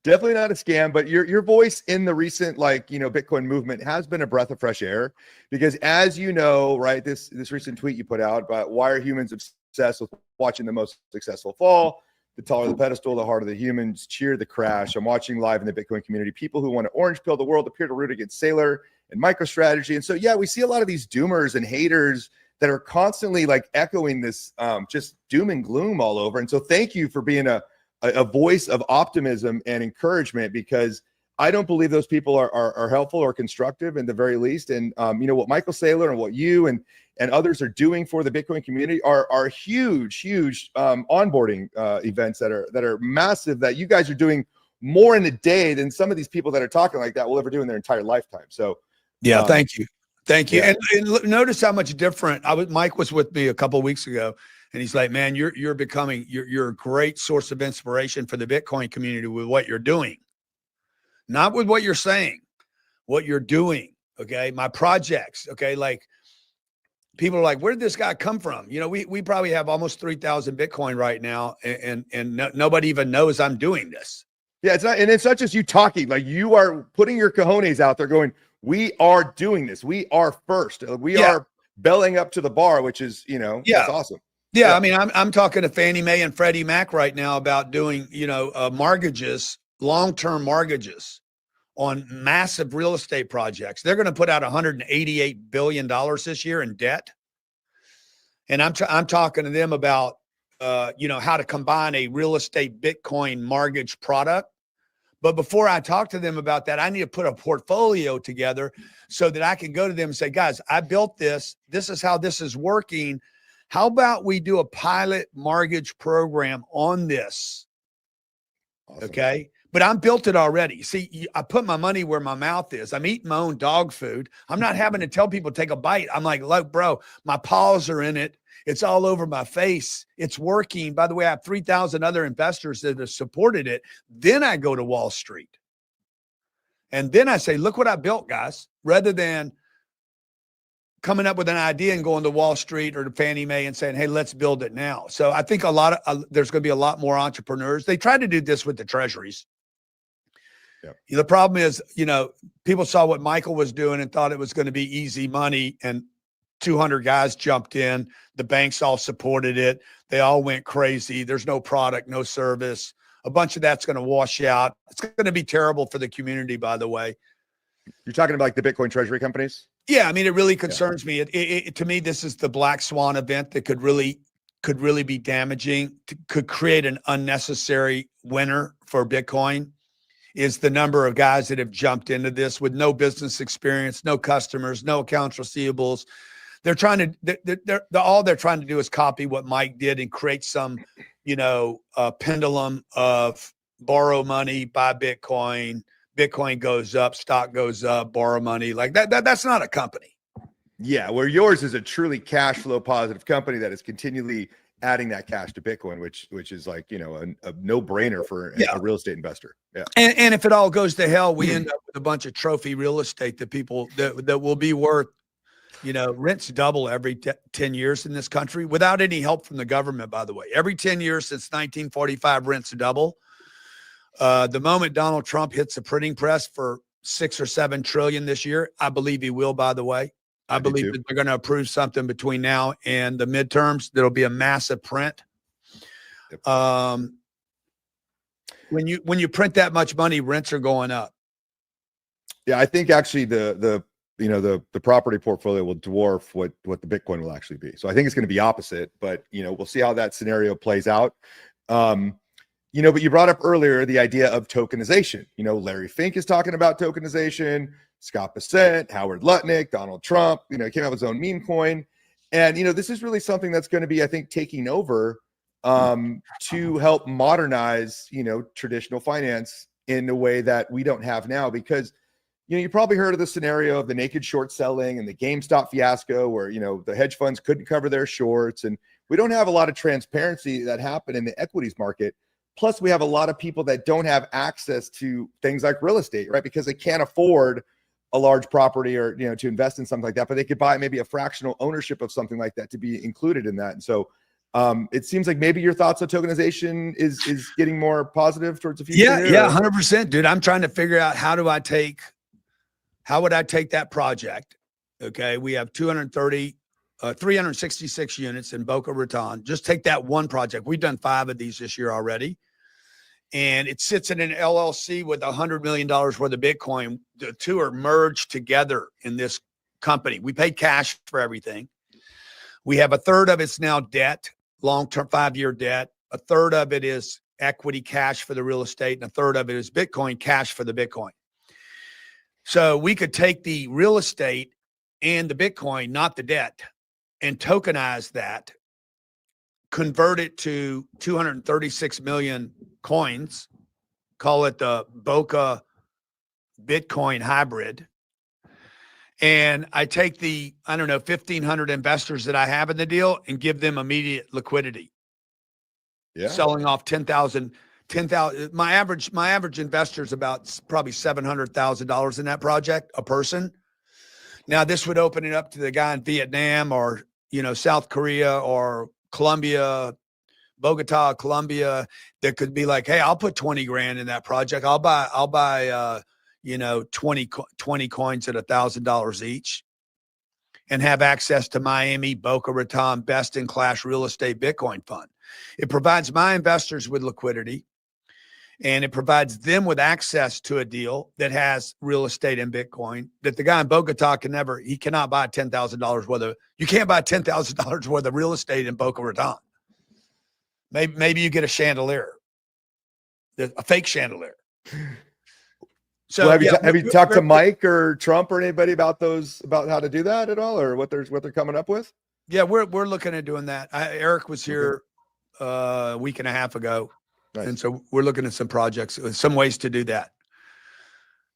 G: Definitely not a scam, but your voice in the recent, Bitcoin movement has been a breath of fresh air, because as you know, right, this recent tweet you put out about why are humans obsessed with watching the most successful fall? The taller the pedestal, the harder the humans cheer the crash. I'm watching live in the Bitcoin community. People who want to orange pill the world appear to root against Saylor and MicroStrategy. And so, yeah, we see a lot of these doomers and haters that are constantly echoing this just doom and gloom all over. And so thank you for being a voice of optimism and encouragement, because I don't believe those people are helpful or constructive in the very least. And what Michael Saylor and what you and others are doing for the Bitcoin community are huge onboarding events that are massive, that you guys are doing more in a day than some of these people that are talking like that will ever do in their entire lifetime. So
A: yeah, thank you.
G: Yeah.
A: And notice how much different Mike was with me a couple of weeks ago, and he's like, man, you're a great source of inspiration for the Bitcoin community with what you're doing. Not with what you're saying, what you're doing. Okay. My projects. Okay. People are like, where did this guy come from? We probably have almost 3,000 Bitcoin right now. And nobody even knows I'm doing this.
G: Yeah. It's not just you talking, you are putting your cojones out there going, we are doing this. We are first. We are belling up to the bar, which is, that's awesome.
A: Yeah. I mean, I'm talking to Fannie Mae and Freddie Mac right now about doing, mortgages, long-term mortgages on massive real estate projects. They're going to put out $188 billion this year in debt. And I'm talking to them about, how to combine a real estate Bitcoin mortgage product. But before I talk to them about that, I need to put a portfolio together so that I can go to them and say, guys, I built this. This is how this is working. How about we do a pilot mortgage program on this? Awesome. Okay. But I'm built it already. See, I put my money where my mouth is. I'm eating my own dog food. I'm not having to tell people to take a bite. I'm like, look, bro, my paws are in it. It's all over my face. It's working. By the way, I have 3,000 other investors that have supported it. Then I go to Wall Street. And then I say, look what I built, guys, rather than coming up with an idea and going to Wall Street or to Fannie Mae and saying, hey, let's build it now. So I think there's going to be a lot more entrepreneurs. They tried to do this with the treasuries. Yeah. The problem is, people saw what Michael was doing and thought it was going to be easy money, and 200 guys jumped in. The banks all supported it. They all went crazy. There's no product, no service. A bunch of that's going to wash out. It's going to be terrible for the community, by the way.
G: You're talking about the Bitcoin treasury companies?
A: Yeah. I mean, it really concerns me. To me, this is the black swan event that could really be damaging, could create an unnecessary winner for Bitcoin. Is the number of guys that have jumped into this with no business experience, no customers, no accounts receivables. They're trying to, all they're trying to do is copy what Mike did and create some, pendulum of borrow money, buy Bitcoin, Bitcoin goes up, stock goes up, borrow money like that. That's not a company.
G: Yeah. Where yours is a truly cash flow positive company that is continually adding that cash to Bitcoin, which is a no-brainer for a real estate investor. Yeah.
A: And if it all goes to hell, we end up with a bunch of trophy real estate that people that will be worth You know, rents double every 10 years in this country without any help from the government, by the way. Every 10 years since 1945, rents double. The moment Donald Trump hits the printing press for 6 or 7 trillion this year, I believe he will, by the way. I believe that they're going to approve something between now and the midterms. There'll be a massive print. When you print that much money, rents are going up.
G: Yeah, I think actually the property portfolio will dwarf what the Bitcoin will actually be. So I think it's going to be opposite, but we'll see how that scenario plays out. But you brought up earlier the idea of tokenization. Larry Fink is talking about tokenization, Scott Bessent, Howard Lutnick, Donald Trump, came out with his own meme coin. And, this is really something that's going to be, I think, taking over to help modernize, traditional finance in a way that we don't have now. Because, you probably heard of the scenario of the naked short selling and the GameStop fiasco where, the hedge funds couldn't cover their shorts. And we don't have a lot of transparency that happened in the equities market. Plus, we have a lot of people that don't have access to things like real estate, right? Because they can't afford a large property or, to invest in something like that, but they could buy maybe a fractional ownership of something like that to be included in that. And so it seems like maybe your thoughts on tokenization is getting more positive towards the future.
A: Yeah, 100%, dude. I'm trying to figure out how would I take that project? Okay. We have 366 units in Boca Raton. Just take that one project. We've done 5 of these this year already. And it sits in an LLC with $100 million worth of Bitcoin. The two are merged together in this company. We pay cash for everything. We have a third of it's now debt, long-term 5-year debt. A third of it is equity cash for the real estate. And a third of it is Bitcoin cash for the Bitcoin. So we could take the real estate and the Bitcoin, not the debt, and tokenize that, convert it to 236 million coins, call it the Boca Bitcoin hybrid. And I take the, 1,500 investors that I have in the deal and give them immediate liquidity. Yeah. Selling off 10,000. My average investor is about probably $700,000 in that project, a person. Now this would open it up to the guy in Vietnam or, South Korea or Colombia, Bogota, Colombia, that could be like, hey, I'll put 20 grand in that project. I'll buy 20 coins at $1,000 each and have access to Miami, Boca Raton, best in class real estate Bitcoin fund. It provides my investors with liquidity and it provides them with access to a deal that has real estate and Bitcoin that the guy in Bogota cannot buy $10,000 worth of, you can't buy $10,000 worth of real estate in Boca Raton. Maybe you get a chandelier, a fake chandelier.
G: So have you talked to Mike or Trump or anybody about how to do that at all, or what they're coming up with?
A: Yeah, we're looking at doing that. Eric was here a week and a half ago. Nice. And so we're looking at some projects, some ways to do that,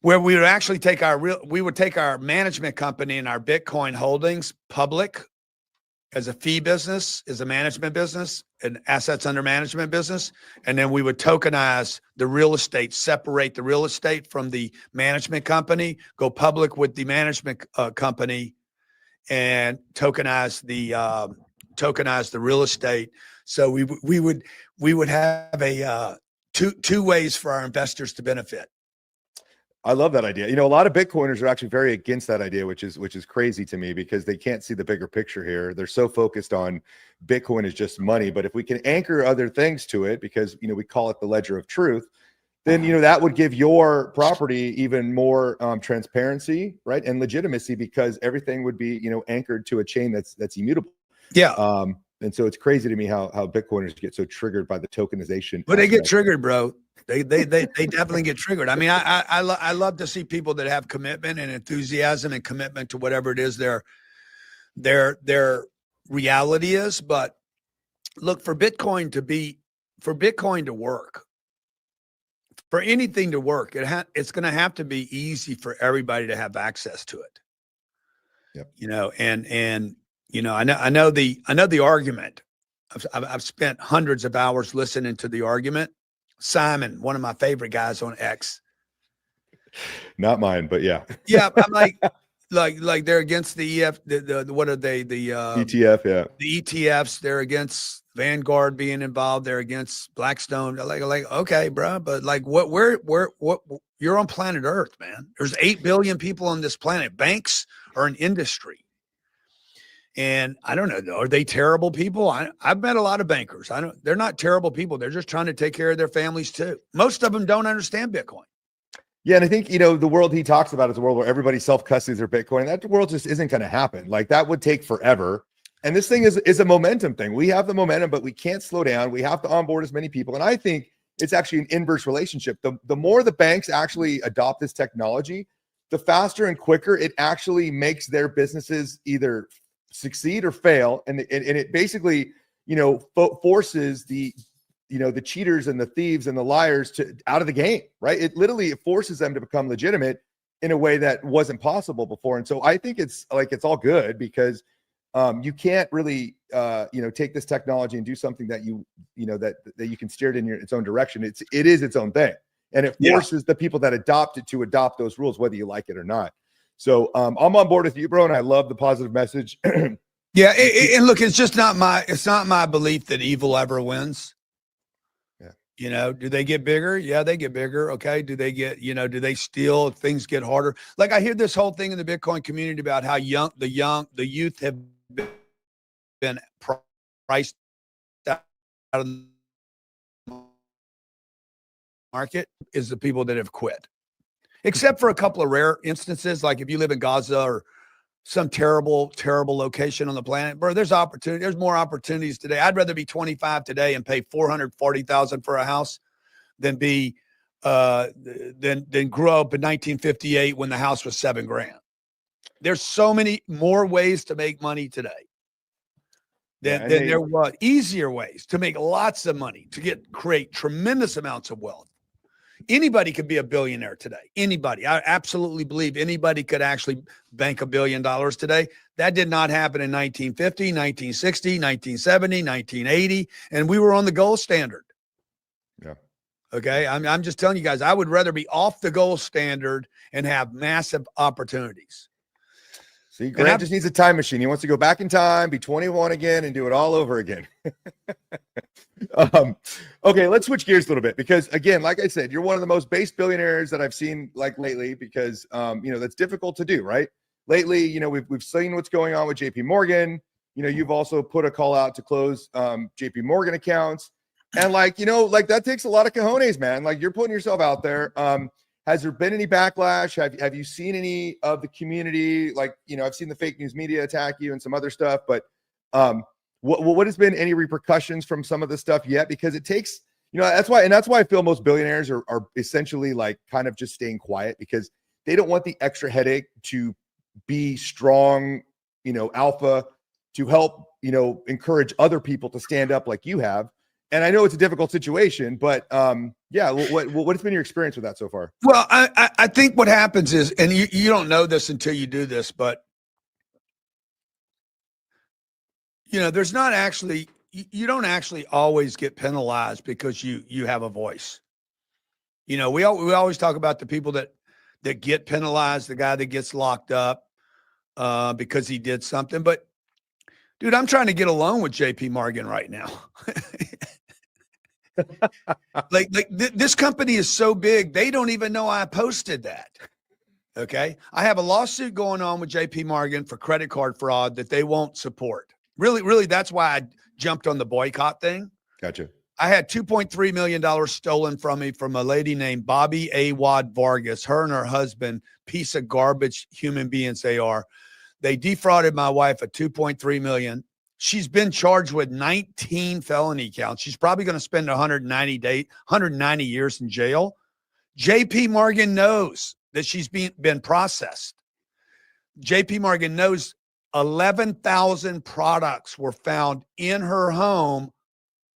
A: where we would actually take our management company and our Bitcoin holdings public as a fee business, as a management business, an assets under management business. And then we would tokenize the real estate, separate the real estate from the management company, go public with the management company and tokenize the real estate. So we would have a two ways for our investors to benefit.
G: I love that idea. A lot of Bitcoiners are actually very against that idea, which is crazy to me because they can't see the bigger picture here. They're so focused on Bitcoin is just money. But if we can anchor other things to it, because we call it the ledger of truth, then that would give your property even more transparency, right, and legitimacy, because everything would be anchored to a chain that's immutable.
A: Yeah.
G: And so it's crazy to me how Bitcoiners get so triggered by the tokenization.
A: But they get triggered, bro. They definitely get triggered. I mean, I love to see people that have commitment and enthusiasm and commitment to whatever it is their reality is. But look, for Bitcoin to work, for anything to work, it's going to have to be easy for everybody to have access to it. Yep. I know the argument. I've spent hundreds of hours listening to the argument. Simon, one of my favorite guys on X.
G: Not mine, but yeah.
A: Yeah, I'm like, like they're against the EF. The what are they? The
G: ETF, yeah.
A: The ETFs. They're against Vanguard being involved. They're against Blackstone. Like okay, bro, but like what? What? You're on planet Earth, man. There's 8 billion people on this planet. Banks are an industry. And I don't know, are they terrible people? I've met a lot of bankers. They're not terrible people. They're just trying to take care of their families too. Most of them don't understand Bitcoin.
G: Yeah, and I think, the world he talks about is a world where everybody self-custodies their Bitcoin. That world just isn't going to happen. Like, that would take forever. And this thing is a momentum thing. We have the momentum, but we can't slow down. We have to onboard as many people. And I think it's actually an inverse relationship. The more the banks actually adopt this technology, the faster and quicker it actually makes their businesses either succeed or fail. And it basically, forces the cheaters and the thieves and the liars out of the game, right? It literally forces them to become legitimate in a way that wasn't possible before. And so I think it's all good because you can't really, take this technology and do something that that you can steer it in its own direction. It is its own thing. And it forces the people that adopt it to adopt those rules, whether you like it or not. So I'm on board with you, bro. And I love the positive message.
A: Yeah. And look, it's not my belief that evil ever wins.
G: Yeah.
A: Do they get bigger? Yeah, they get bigger. Okay. Do they get, do they steal if things get harder? Like, I hear this whole thing in the Bitcoin community about how the youth have been priced out of the market is the people that have quit, except for a couple of rare instances. Like if you live in Gaza or some terrible location on the planet, bro, there's opportunity. There's more opportunities today. I'd rather be 25 today and pay $440,000 for a house than be than grow up in 1958 when the house was $7,000. There's so many more ways to make money today than there was. Easier ways to make lots of money, to create tremendous amounts of wealth. Anybody could be a billionaire today. Anybody. I absolutely believe anybody could actually bank $1 billion today. That did not happen in 1950, 1960, 1970, 1980. And we were on the gold standard.
G: Yeah.
A: Okay. I'm just telling you guys, I would rather be off the gold standard and have massive opportunities.
G: See, Grant just needs a time machine. He wants to go back in time, be 21 again, and do it all over again. Okay, let's switch gears a little bit because, again, like I said, you're one of the most base billionaires that I've seen lately because, that's difficult to do, right? Lately, we've seen what's going on with JP Morgan. You've also put a call out to close JP Morgan accounts. And that takes a lot of cojones, man. Like, you're putting yourself out there. Has there been any backlash? Have you seen any of the community? I've seen the fake news media attack you and some other stuff, but what has been any repercussions from some of this stuff yet? Because it takes, that's why I feel most billionaires are essentially kind of just staying quiet because they don't want the extra headache to be strong, alpha to help, encourage other people to stand up like you have. And I know it's a difficult situation, but what's been your experience with that so far?
A: Well, I think what happens is, and you don't know this until you do this, but there's not actually, you don't actually always get penalized because you have a voice. We always talk about the people that get penalized, the guy that gets locked up because he did something. But dude, I'm trying to get a loan with JP Morgan right now. This company is so big, they don't even know I posted that. Okay. I have a lawsuit going on with JP Morgan for credit card fraud that they won't support. Really, that's why I jumped on the boycott thing.
G: Gotcha.
A: I had $2.3 million stolen from me from a lady named Bobby Awad Vargas. Her and her husband, piece of garbage human beings they are. They defrauded my wife of $2.3 million. She's been charged with 19 felony counts. She's probably going to spend 190 years in jail. JP Morgan knows that she's been processed. JP Morgan knows 11,000 products were found in her home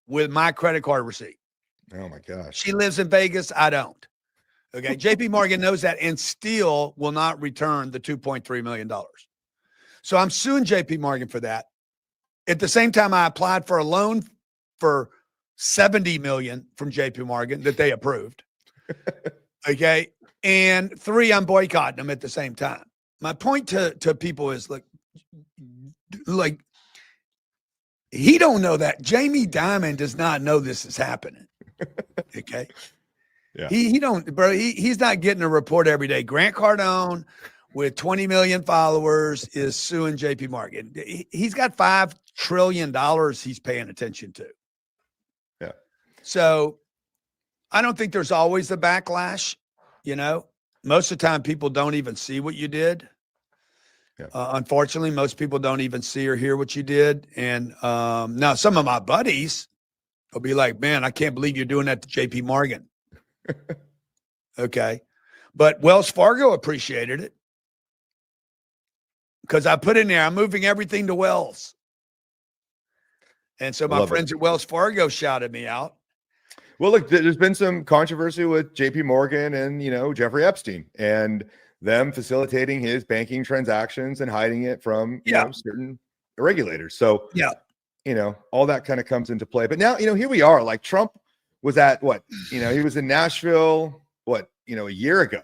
A: with my credit card receipt.
G: Oh my gosh.
A: She lives in Vegas. I don't. Okay. JP Morgan knows that and still will not return the $2.3 million. So I'm suing JP Morgan for that. At the same time, I applied for a loan for $70 million from JP Morgan that they approved. Okay. And 3, I'm boycotting them at the same time. my point to people is like he don't know that Jamie Dimon does not know this is happening. Okay.
G: Yeah.
A: He don't, bro. He's not getting a report every day. Grant Cardone with 20 million followers is suing JP Morgan. He's got $5 trillion he's paying attention to.
G: Yeah.
A: So I don't think there's always a backlash. You know, most of the time people don't even see what you did.
G: Yeah.
A: Unfortunately, most people don't even see or hear what you did. And now some of my buddies will be like, man, I can't believe you're doing that to JP Morgan. Okay. But Wells Fargo appreciated it because I put in there, I'm moving everything to Wells. And so my friends at Wells Fargo shouted me out.
G: Well, look, there's been some controversy with JP Morgan and, Jeffrey Epstein and them facilitating his banking transactions and hiding it from, certain regulators. So, all that kind of comes into play. But now, here we are. Like Trump was at he was in Nashville, a year ago,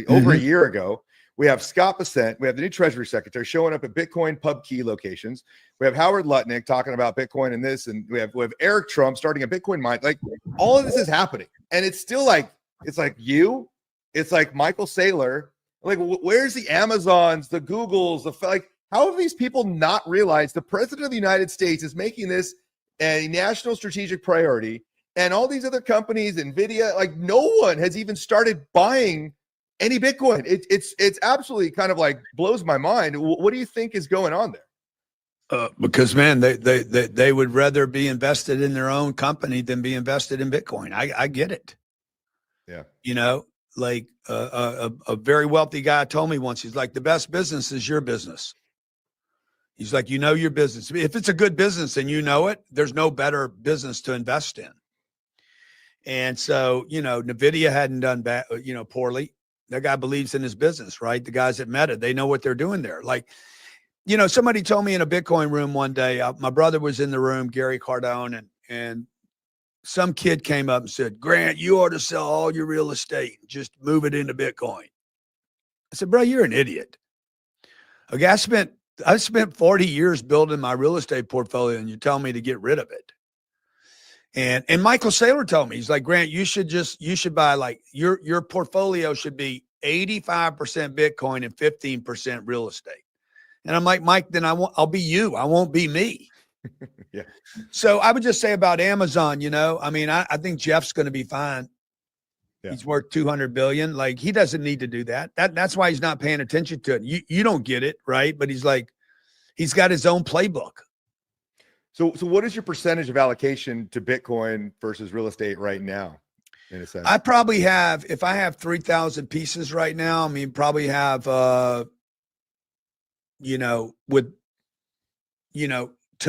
G: over a year ago. We have Scott Bessent. We have the new Treasury Secretary showing up at Bitcoin pub key locations. We have Howard Lutnick talking about Bitcoin and this, and we have Eric Trump starting a Bitcoin mine. Like all of this is happening, and it's still like it's like Michael Saylor. Like where's the Amazons, the Googles, how have these people not realized the president of the United States is making this a national strategic priority, and all these other companies, Nvidia, like no one has even started buying any Bitcoin. It's absolutely kind of like blows my mind. What do you think is going on there?
A: Because man, they would rather be invested in their own company than be invested in Bitcoin. I get it.
G: Yeah.
A: Like a very wealthy guy told me once, he's like, the best business is your business. He's like, your business. If it's a good business and you know it, there's no better business to invest in. And so, NVIDIA hadn't done bad, poorly. That guy believes in his business, right? The guys at Meta, they know what they're doing there. Like, somebody told me in a Bitcoin room one day, my brother was in the room, Gary Cardone, and some kid came up and said, Grant, you ought to sell all your real estate, just move it into Bitcoin. I said, bro, you're an idiot. Okay, I spent 40 years building my real estate portfolio, and you tell me to get rid of it. And Michael Saylor told me, he's like, Grant, you should buy like your portfolio should be 85% Bitcoin and 15% real estate. And I'm like, Mike, then I'll be you. I won't be me.
G: Yeah.
A: So I would just say about Amazon, I think Jeff's going to be fine. Yeah. He's worth 200 billion. Like he doesn't need to do that. That's why he's not paying attention to it. You don't get it, right? But he's got his own playbook.
G: So what is your percentage of allocation to Bitcoin versus real estate right now? In a sense,
A: I probably have, if I have 3,000 pieces right now, probably have, to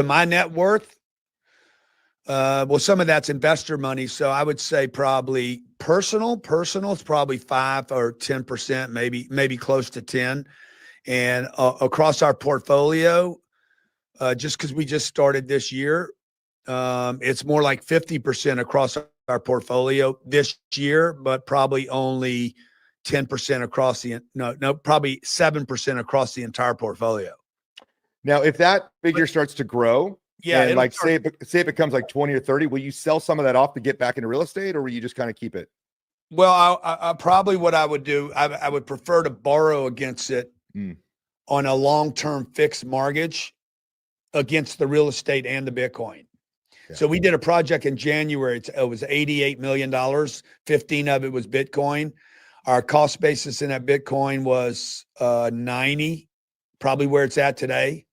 A: my net worth. Well, some of that's investor money. So I would say probably personal is probably 5 or 10%, maybe close to 10. And across our portfolio, just because we just started this year, it's more like 50% across our portfolio this year, but probably only 10% across probably 7% across the entire portfolio.
G: Now, if that figure starts to grow, and like say it becomes like 20 or 30, will you sell some of that off to get back into real estate, or will you just kind of keep it?
A: Well, I probably what I would do, I would prefer to borrow against it on a long-term fixed mortgage against the real estate and the Bitcoin. Yeah. So we did a project in January. It was $88 million. 15 of it was Bitcoin. Our cost basis in that Bitcoin was 90, probably where it's at today.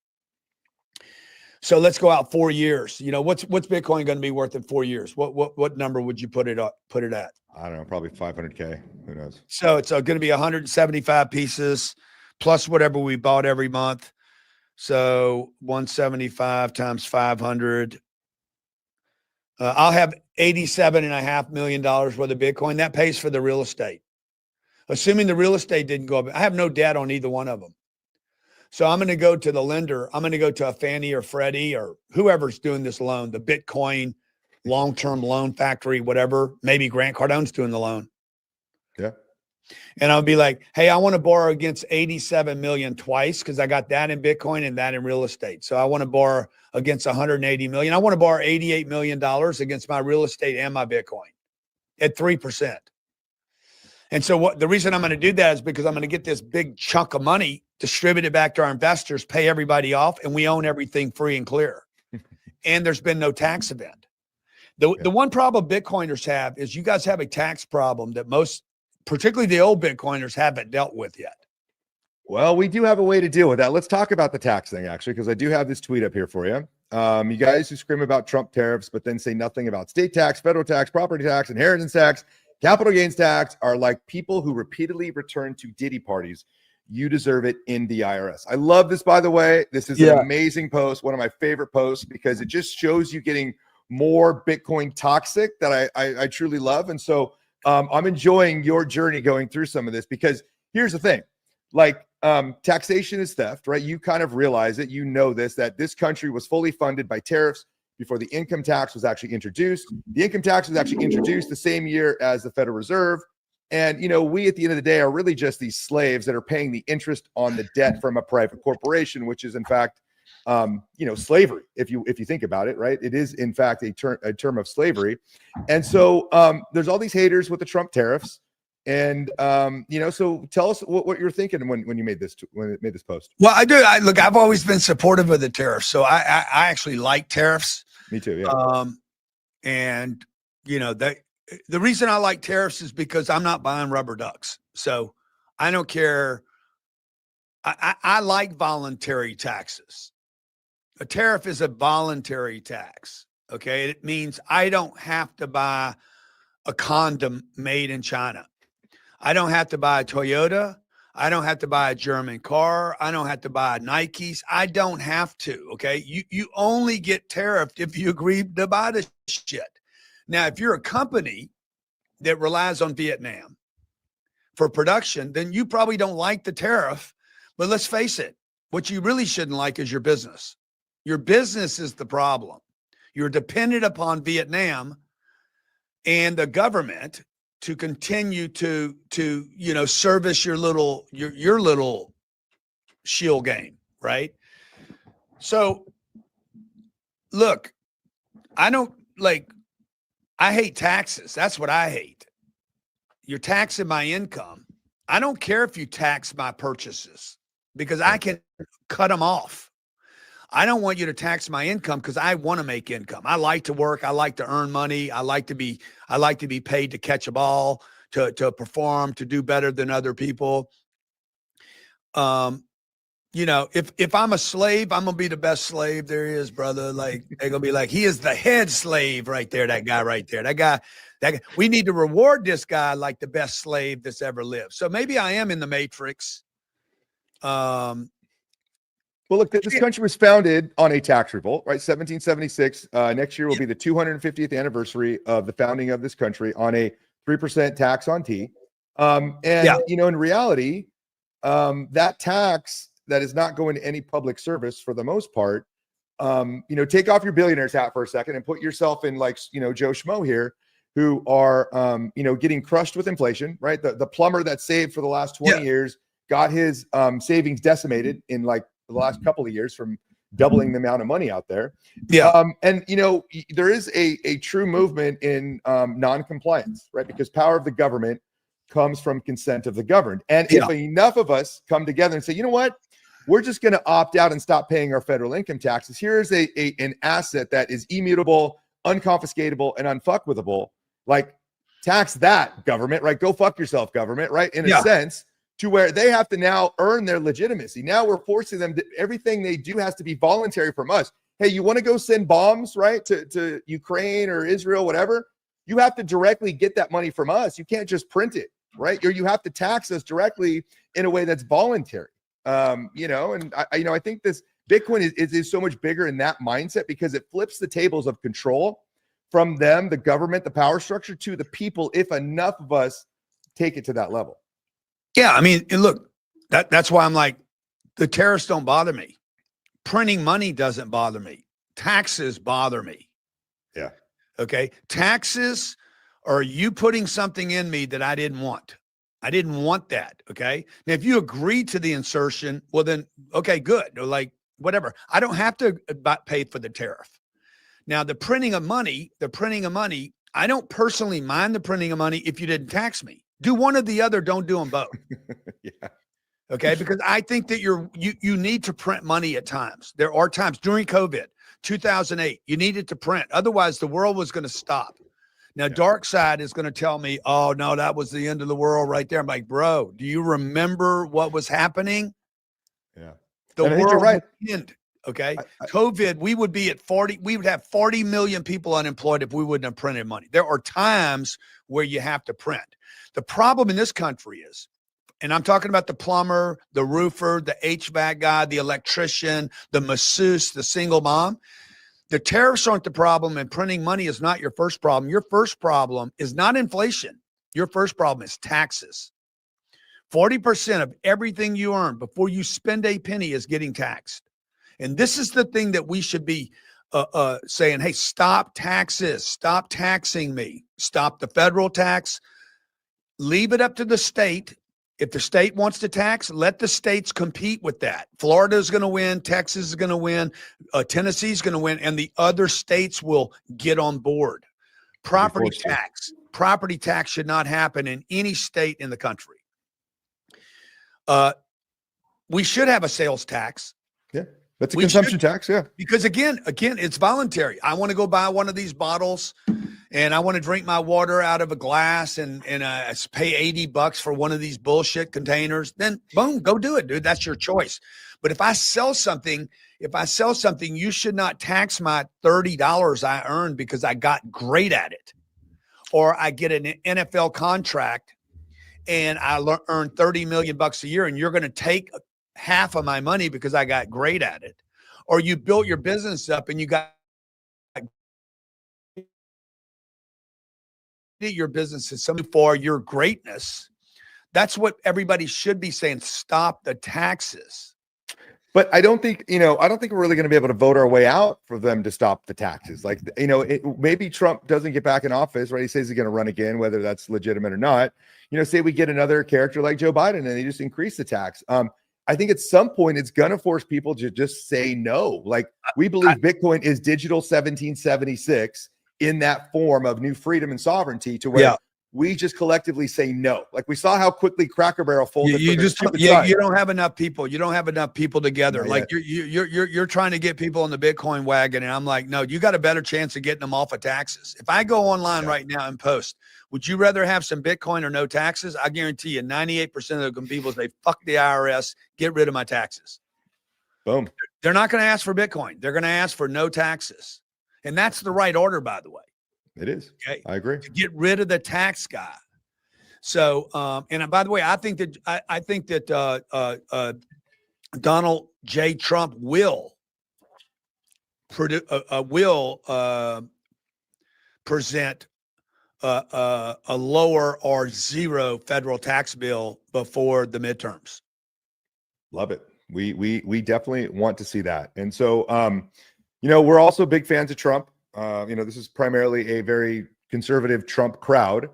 A: So let's go out 4 years. What's Bitcoin going to be worth in 4 years? What number would you put it at?
G: I don't know, probably 500K. Who knows?
A: So it's going to be 175 pieces plus whatever we bought every month. So 175 times 500. I'll have $87.5 million worth of Bitcoin. That pays for the real estate. Assuming the real estate didn't go up. I have no debt on either one of them. So I'm going to go to the lender. I'm going to go to a Fannie or Freddie or whoever's doing this loan, the Bitcoin long-term loan factory, whatever. Maybe Grant Cardone's doing the loan.
G: Yeah.
A: And I'll be like, hey, I want to borrow against 87 million twice because I got that in Bitcoin and that in real estate. So I want to borrow against 180 million. I want to borrow $88 million against my real estate and my Bitcoin at 3%. And so the reason I'm going to do that is because I'm going to get this big chunk of money, distribute it back to our investors, pay everybody off, and we own everything free and clear. And there's been no tax event. The one problem Bitcoiners have is you guys have a tax problem that most, particularly the old Bitcoiners, haven't dealt with yet.
G: Well, we do have a way to deal with that. Let's talk about the tax thing, actually, because I do have this tweet up here for you. You guys who scream about Trump tariffs, but then say nothing about state tax, federal tax, property tax, inheritance tax, capital gains tax, are like people who repeatedly return to Diddy parties. You deserve it in the IRS. I love this, by the way. This is an amazing post, one of my favorite posts, because it just shows you getting more Bitcoin toxic that I truly love. And so I'm enjoying your journey going through some of this, because here's the thing, like taxation is theft, right? You kind of realize it, you know this, that this country was fully funded by tariffs before the income tax was actually introduced. The income tax was actually introduced the same year as the Federal Reserve. And, you know, we at the end of the day are really just these slaves that are paying the interest on the debt from a private corporation, which is in fact, you know, slavery. If you think about it, right? It is in fact a term of slavery. And so there's all these haters with the Trump tariffs. And, you know, so tell us what you're thinking when you made this, post.
A: Well, I do. Look, I've always been supportive of the tariffs. So I actually like tariffs.
G: Me too. Yeah.
A: And you know, the reason I like tariffs is because I'm not buying rubber ducks. So I don't care. I like voluntary taxes. A tariff is a voluntary tax. Okay. It means I don't have to buy a condom made in China. I don't have to buy a Toyota. I don't have to buy a German car. I don't have to buy Nikes. I don't have to. Okay. You only get tariffed if you agree to buy the shit. Now, if you're a company that relies on Vietnam for production, then you probably don't like the tariff. But let's face it, what you really shouldn't like is your business. Your business is the problem. You're dependent upon Vietnam and the government to continue to you know, service your little shield game, right? So look, I hate taxes. That's what I hate. You're taxing my income. I don't care if you tax my purchases because I can cut them off. I don't want you to tax my income because I want to make income. I like to work. I like to earn money. I like to be paid to catch a ball, to perform, to do better than other people. You know, if I'm a slave, I'm gonna be the best slave there is, brother. Like they're gonna be like, he is the head slave right there. That guy right there. That guy. We need to reward this guy like the best slave that's ever lived. So maybe I am in the Matrix.
G: Well, look, this country was founded on a tax revolt, right? 1776. Next year will be the 250th anniversary of the founding of this country on a 3% tax on tea. You know, in reality, that tax that is not going to any public service for the most part, you know, take off your billionaire's hat for a second and put yourself in like, you know, Joe Schmo here, who are, you know, getting crushed with inflation, right? The plumber that saved for the last 20 years got his savings decimated in like the last couple of years from doubling the amount of money out there. And, you know, there is a true movement in non-compliance, right? Because power of the government comes from consent of the governed. And if enough of us come together and say, you know what, we're just going to opt out and stop paying our federal income taxes. Here's an asset that is immutable, unconfiscatable, and unfuckwithable. Like, tax that, government, right? Go fuck yourself, government, right? In a sense, to where they have to now earn their legitimacy. Now we're forcing them to, everything they do has to be voluntary from us. Hey, you want to go send bombs, right, to Ukraine or Israel, whatever? You have to directly get that money from us. You can't just print it, right? Or you have to tax us directly in a way that's voluntary. You know, and I think this Bitcoin is so much bigger in that mindset because it flips the tables of control from them, the government, the power structure, to the people, if enough of us take it to that level.
A: Yeah, I mean, and look, that's why I'm like, the tariffs don't bother me. Printing money doesn't bother me. Taxes bother me.
G: Yeah.
A: Okay. Taxes are you putting something in me that I didn't want. I didn't want that. Okay. Now, if you agree to the insertion, well, then, okay, good. Or like, whatever. I don't have to pay for the tariff. Now, the printing of money, I don't personally mind the printing of money if you didn't tax me. Do one or the other. Don't do them both.
G: Yeah.
A: Okay. Because I think that you need to print money at times. There are times during COVID, 2008, you needed to print. Otherwise, the world was going to stop. Now, Dark Side is going to tell me, oh, no, that was the end of the world right there. I'm like, bro, do you remember what was happening?
G: Yeah.
A: The
G: And I think
A: world
G: you're right.
A: would end. Okay. COVID, we would be at 40. We would have 40 million people unemployed if we wouldn't have printed money. There are times where you have to print. The problem in this country is, and I'm talking about the plumber, the roofer, the HVAC guy, the electrician, the masseuse, the single mom. The tariffs aren't the problem, and printing money is not your first problem. Your first problem is not inflation. Your first problem is taxes. 40% of everything you earn before you spend a penny is getting taxed. And this is the thing that we should be saying, hey, stop taxes. Stop taxing me. Stop the federal tax. Leave it up to the state. If the state wants to tax, let the states compete with that. Florida is going to win. Texas is going to win. Tennessee is going to win. And the other states will get on board. Property tax should not happen in any state in the country. We should have a sales tax.
G: Yeah. That's a consumption tax. Yeah.
A: Because again, it's voluntary. I want to go buy one of these bottles and I want to drink my water out of a glass and pay $80 for one of these bullshit containers, then boom, go do it, dude. That's your choice. But if I sell something, you should not tax my $30 I earned because I got great at it. Or I get an NFL contract and I earn $30 million a year and you're going to take half of my money because I got great at it. Or you built your business up and you got your business is something for your greatness. That's what everybody should be saying. Stop the taxes.
G: But I don't think we're really going to be able to vote our way out for them to stop the taxes. Like, maybe Trump doesn't get back in office, right? He says he's going to run again, whether that's legitimate or not. Say we get another character like Joe Biden and they just increase the tax. I think at some point it's going to force people to just say no. Like, we believe Bitcoin is digital 1776 in that form of new freedom and sovereignty, to where we just collectively say no. Like, we saw how quickly Cracker Barrel folded.
A: You don't have enough people. You don't have enough people together. Like you're trying to get people on the Bitcoin wagon, and I'm like, no, you got a better chance of getting them off of taxes. If I go online right now and post, would you rather have some Bitcoin or no taxes? I guarantee you 98% of the people say, fuck the IRS, get rid of my taxes.
G: Boom.
A: They're not going to ask for Bitcoin. They're going to ask for no taxes. And that's the right order, by the way.
G: It is.
A: Okay.
G: I agree.
A: To get rid of the tax guy. So, and by the way, I think that Donald J. Trump will present a lower or zero federal tax bill before the midterms.
G: Love it. We definitely want to see that. And so, we're also big fans of Trump. This is primarily a very conservative Trump crowd,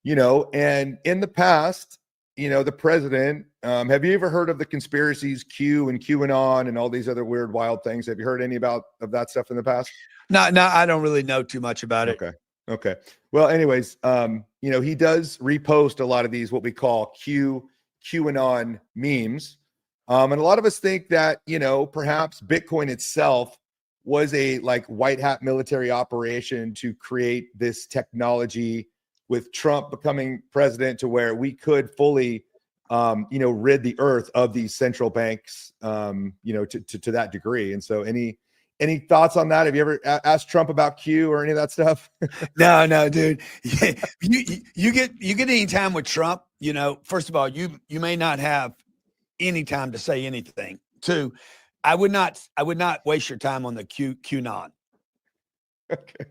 G: and in the past, the president, have you ever heard of the conspiracies Q and QAnon and all these other weird, wild things? Have you heard any of that stuff in the past?
A: No, I don't really know too much about it.
G: Okay. Well, anyways, he does repost a lot of these, what we call QAnon memes. And a lot of us think that, perhaps Bitcoin itself was a white hat military operation to create this technology with Trump becoming president, to where we could fully, rid the earth of these central banks, to that degree. And so any thoughts on that? Have you ever asked Trump about Q or any of that stuff?
A: No, dude. You get any time with Trump, first of all, you may not have any time to say anything. Two, I would not waste your time on the QAnon.
G: Okay.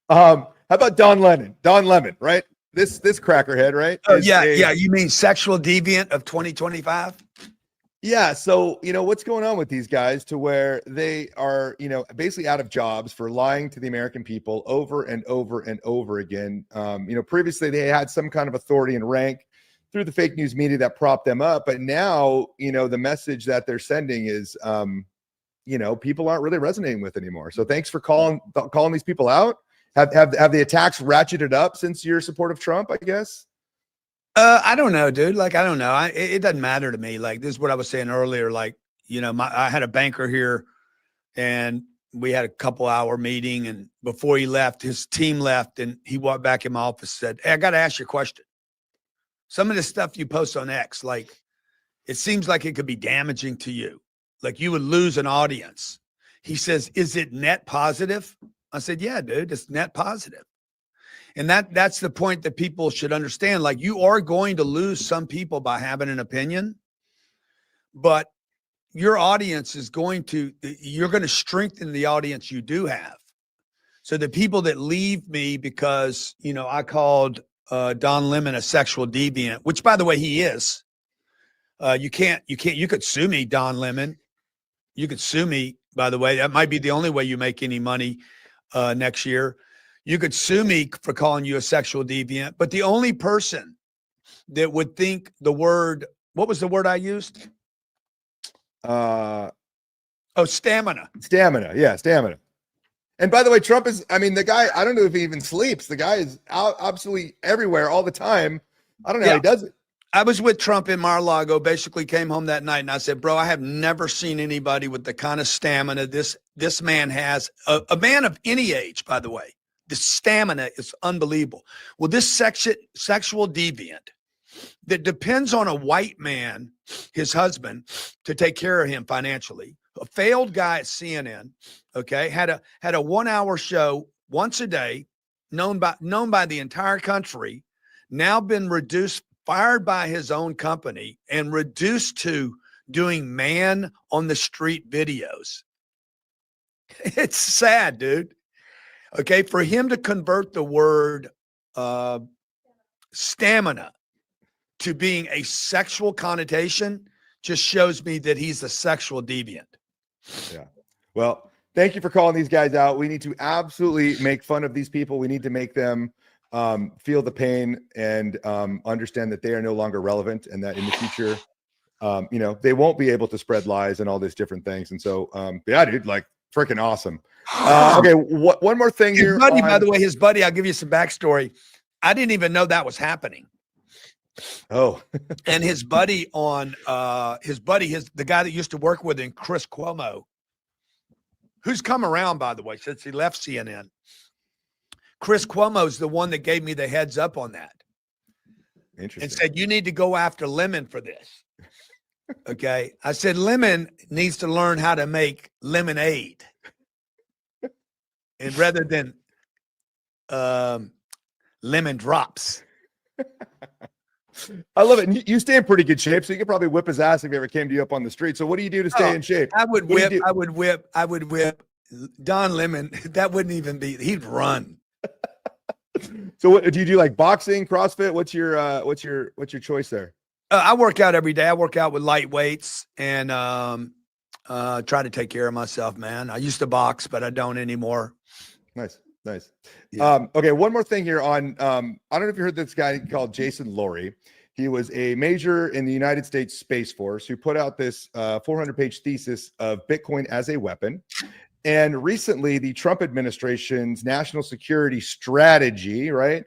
G: How about Don Lemon? Don Lemon, right? This crackerhead, right?
A: Oh, yeah. You mean sexual deviant of 2025?
G: Yeah. So, what's going on with these guys, to where they are, basically out of jobs for lying to the American people over and over and over again. Previously they had some kind of authority and rank through the fake news media that propped them up. But now, the message that they're sending is, people aren't really resonating with anymore. So thanks for calling these people out. Have the attacks ratcheted up since your support of Trump, I guess?
A: I don't know, dude. Like, I don't know. It doesn't matter to me. Like, this is what I was saying earlier. Like, I had a banker here and we had a couple-hour meeting, and before he left, his team left, and he walked back in my office and said, "Hey, I got to ask you a question. Some of the stuff you post on X, like, it seems like it could be damaging to you. Like, you would lose an audience." He says, "Is it net positive?" I said, "Yeah, dude, it's net positive." And that's the point that people should understand. Like, you are going to lose some people by having an opinion, but your audience is you're going to strengthen the audience you do have. So the people that leave me because, I called Don Lemon a sexual deviant, which, by the way, he is. You could sue me, Don Lemon. You could sue me, by the way. That might be the only way you make any money next year. You could sue me for calling you a sexual deviant. But the only person that would think what was the word I used? Stamina.
G: Yeah, stamina. And by the way, Trump is, the guy, I don't know if he even sleeps. The guy is out absolutely everywhere all the time. I don't know how he does it.
A: I was with Trump in Mar-a-Lago, basically came home that night, and I said, "Bro, I have never seen anybody with the kind of stamina this man has." A man of any age, by the way. The stamina is unbelievable. Well, this sexual deviant that depends on a white man, his husband, to take care of him financially, a failed guy at CNN, okay, had a 1-hour show once a day, known by the entire country, now been fired by his own company and reduced to doing man on the street videos. It's sad, dude. Okay, for him to convert the word stamina to being a sexual connotation just shows me that he's a sexual deviant.
G: Yeah. Well, thank you for calling these guys out. We need to absolutely make fun of these people. We need to make them feel the pain and understand that they are no longer relevant, and that in the future, they won't be able to spread lies and all these different things. And so, yeah, dude, like, freaking awesome. Okay, one more thing here.
A: By the way, his buddy, I'll give you some backstory. I didn't even know that was happening.
G: Oh.
A: And his buddy the guy that used to work with him, Chris Cuomo, who's come around, by the way, since he left CNN. Chris Cuomo's the one that gave me the heads up on that.
G: Interesting.
A: And said, "You need to go after Lemon for this." Okay. I said, Lemon needs to learn how to make lemonade. And rather than lemon drops.
G: I love it. And you stay in pretty good shape, so you could probably whip his ass if he ever came to you up on the street. So what do you do to stay in shape?
A: I would whip Don Lemon. That wouldn't even be, he'd run.
G: So what do you do, like boxing, CrossFit? What's your choice there?
A: I work out every day. I work out with light weights and try to take care of myself, man. I used to box, but I don't anymore.
G: Nice.
A: Yeah.
G: Okay, one more thing here on I don't know if you heard this guy called Jason Laurie. He was a major in the United States Space Force who put out this 400-page thesis of Bitcoin as a weapon. And recently, the Trump administration's national security strategy, right,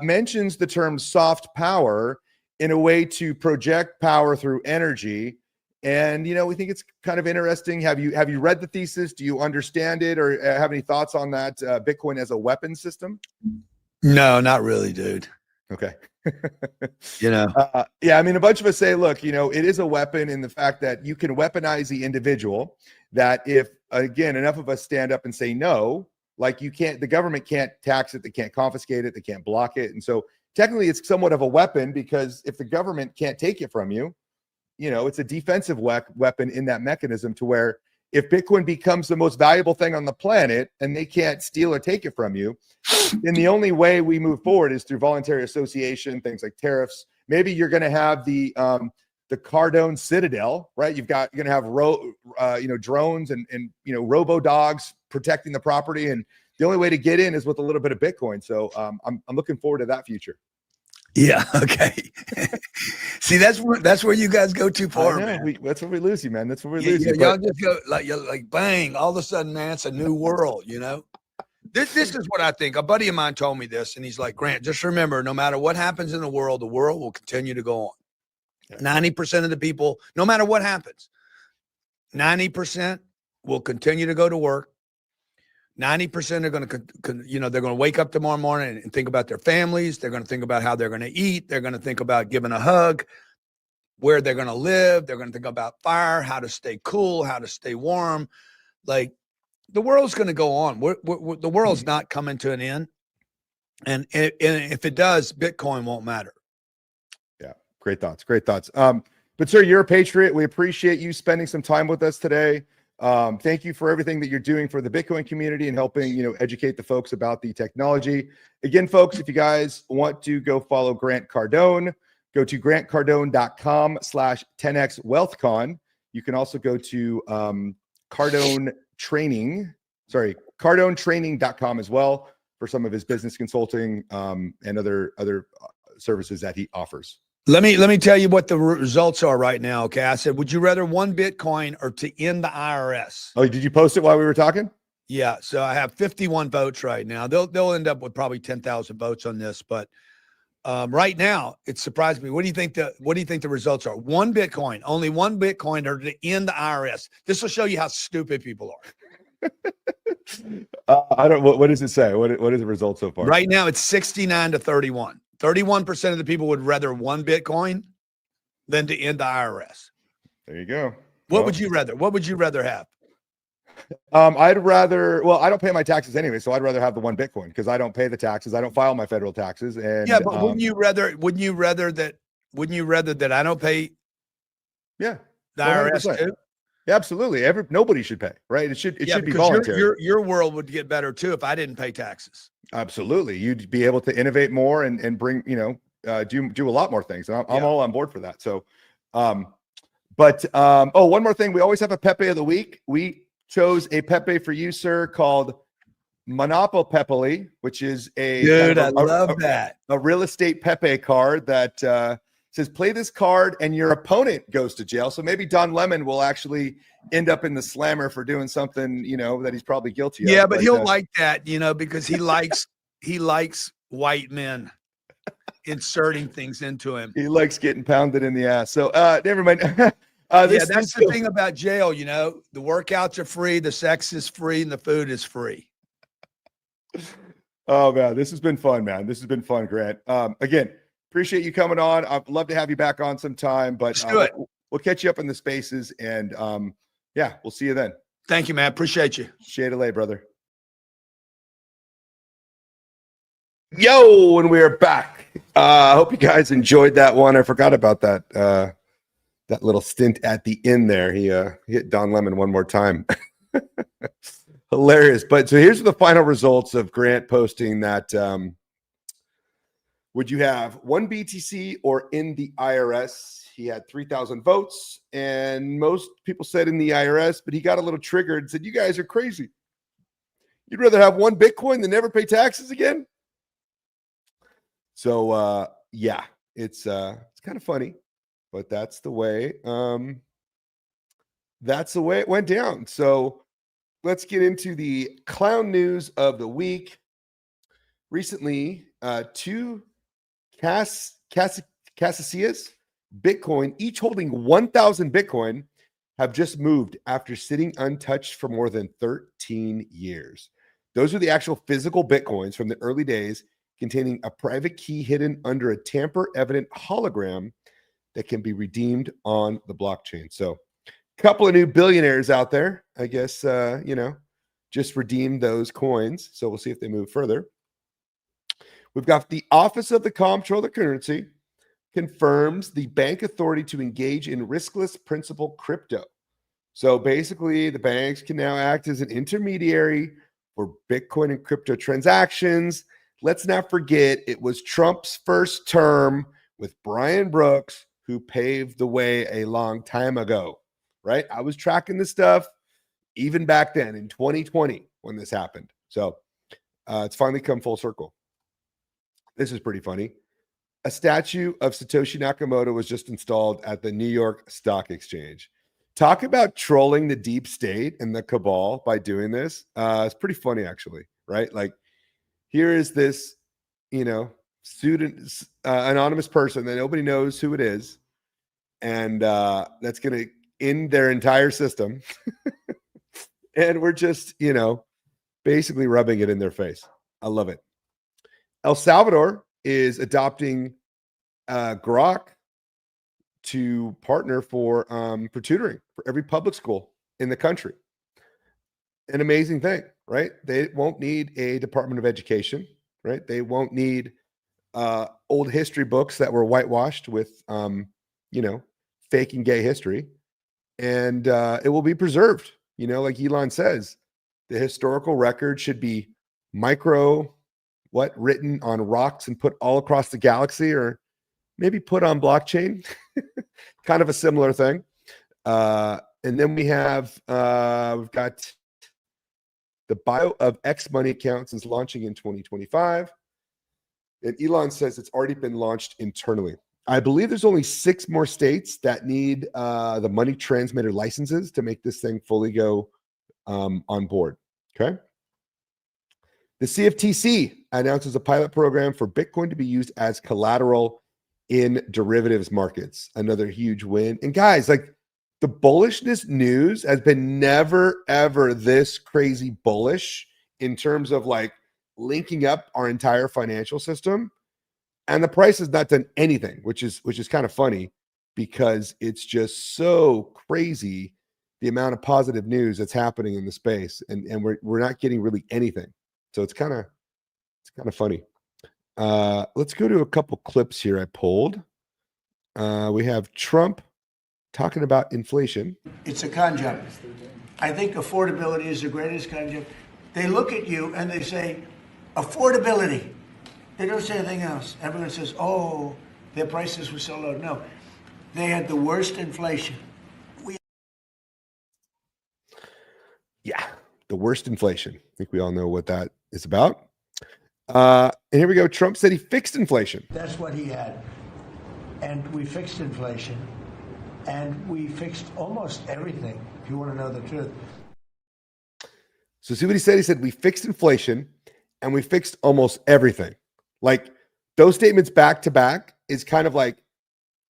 G: mentions the term soft power in a way to project power through energy. And, we think it's kind of interesting. Have you read the thesis? Do you understand it, or have any thoughts on that Bitcoin as a weapon system?
A: No, not really, dude.
G: Okay.
A: Yeah,
G: a bunch of us say, look, it is a weapon in the fact that you can weaponize the individual, that if, again, enough of us stand up and say no, like the government can't tax it, they can't confiscate it, they can't block it. And so technically it's somewhat of a weapon, because if the government can't take it from you, it's a defensive weapon in that mechanism, to where if Bitcoin becomes the most valuable thing on the planet and they can't steal or take it from you, then the only way we move forward is through voluntary association, things like tariffs. Maybe you're going to have the Cardone Citadel, right? You're going to have drones and robo dogs protecting the property, and the only way to get in is with a little bit of Bitcoin. So I'm looking forward to that future.
A: Yeah. Okay. See, that's where you guys go too far, man.
G: That's where we lose you, man. That's where we
A: Yeah,
G: lose you.
A: y'all
G: But
A: just go like bang. All of a sudden, man, it's a new world. This is what I think. A buddy of mine told me this, and he's like, Grant, just remember, no matter what happens in the world will continue to go on. 90% of the people, no matter what happens, 90% will continue to go to work. 90% are going to, they're going to wake up tomorrow morning and think about their families. They're going to think about how they're going to eat. They're going to think about giving a hug, where they're going to live. They're going to think about fire, how to stay cool, how to stay warm. Like, the world's going to go on. The world's not coming to an end. And if it does, Bitcoin won't matter.
G: Yeah. Great thoughts. Great thoughts. But sir, you're a patriot. We appreciate you spending some time with us today. Thank you for everything that you're doing for the Bitcoin community and helping, educate the folks about the technology. Again, folks, if you guys want to go follow Grant Cardone, go to grantcardone.com/10xwealthcon. You can also go to cardonetraining.com as well for some of his business consulting and other services that he offers.
A: Let me tell you what the results are right now. Okay. I said, would you rather one Bitcoin or to end the IRS?
G: Oh, did you post it while we were talking?
A: Yeah. So I have 51 votes right now. They'll end up with probably 10,000 votes on this, but right now it surprised me. What do you think the results are? One Bitcoin, only one Bitcoin, or to end the IRS. This will show you how stupid people are.
G: I don't. What does it say? What is the result so far?
A: Right now it's 69 to 31. 31% of the people would rather one Bitcoin than to end the IRS.
G: There you go.
A: What would you rather? What would you rather have?
G: I'd rather. Well, I don't pay my taxes anyway, so I'd rather have the one Bitcoin because I don't pay the taxes. I don't file my federal taxes. And
A: yeah, but wouldn't you rather that I don't pay?
G: Yeah,
A: the IRS too.
G: Yeah, absolutely. Nobody should pay, right? It should be voluntary.
A: Your world would get better too if I didn't pay taxes.
G: Absolutely. You'd be able to innovate more and bring, do a lot more things. And I'm all on board for that. So, one more thing. We always have a Pepe of the week. We chose a Pepe for you, sir, called Monopopepoli, which is a real estate Pepe card that says play this card and your opponent goes to jail. So maybe Don Lemon will actually end up in the slammer for doing something, that he's probably guilty of.
A: Yeah, but he'll like that, because he likes white men inserting things into him.
G: He likes getting pounded in the ass. So never mind.
A: That's the thing about jail, the workouts are free, the sex is free, and the food is free.
G: Oh man, this has been fun, man. This has been fun, Grant. Again, appreciate you coming on. I'd love to have you back on sometime, but we'll catch you up in the spaces, and we'll see you then.
A: Thank you, man. Appreciate you.
G: Shade of lay, brother. Yo, and we're back. I hope you guys enjoyed that one. I forgot about that little stint at the end there. He hit Don Lemon one more time. Hilarious. But so here's the final results of Grant posting that. Would you have one BTC or in the IRS? He had 3,000 votes, and most people said in the IRS, but he got a little triggered and said, "You guys are crazy. You'd rather have one Bitcoin than never pay taxes again?" So, it's kind of funny, but that's the way it went down. So let's get into the clown news of the week. Recently, two Casasias Bitcoin, each holding 1,000 Bitcoin, have just moved after sitting untouched for more than 13 years. Those are the actual physical Bitcoins from the early days, containing a private key hidden under a tamper-evident hologram that can be redeemed on the blockchain. So a couple of new billionaires out there, I guess, just redeemed those coins. So we'll see if they move further. We've got the Office of the Comptroller of Currency confirms the bank authority to engage in riskless principal crypto. So basically, the banks can now act as an intermediary for Bitcoin and crypto transactions. Let's not forget, it was Trump's first term with Brian Brooks who paved the way a long time ago, right? I was tracking this stuff even back then in 2020 when this happened. So it's finally come full circle. This is pretty funny. A statue of Satoshi Nakamoto was just installed at the New York Stock Exchange. Talk about trolling the deep state and the cabal by doing this. It's pretty funny, actually, right? Like, here is this, student, anonymous person that nobody knows who it is, and that's going to end their entire system. And we're just, basically rubbing it in their face. I love it. El Salvador is adopting Grok to partner for tutoring for every public school in the country. An amazing thing, right? They won't need a Department of Education, right? They won't need old history books that were whitewashed with, fake and gay history. And it will be preserved. Like Elon says, the historical record should be written on rocks and put all across the galaxy, or maybe put on blockchain. Kind of a similar thing. And then we've got the bio of X Money account is launching in 2025. And Elon says it's already been launched internally. I believe there's only 6 more states that need the money transmitter licenses to make this thing fully go on board. Okay. The CFTC announces a pilot program for Bitcoin to be used as collateral in derivatives markets. Another huge win. And guys, like, the bullishness news has been never, ever this crazy bullish in terms of like linking up our entire financial system. And the price has not done anything, which is kind of funny, because it's just so crazy the amount of positive news that's happening in the space, and we're not getting really anything. So it's kind of funny. Let's go to a couple clips here I pulled. We have Trump talking about inflation.
D: It's a con job. I think affordability is the greatest con job. They look at you and they say, affordability. They don't say anything else. Everyone says, oh, their prices were so low. No, they had the worst inflation.
G: Yeah, the worst inflation. I think we all know what that is about. And here we go. Trump said he fixed inflation.
D: That's what he had. And we fixed inflation. And we fixed almost everything, if you want to know the truth.
G: So see what he said? He said, we fixed inflation and we fixed almost everything. Like, those statements back to back is kind of like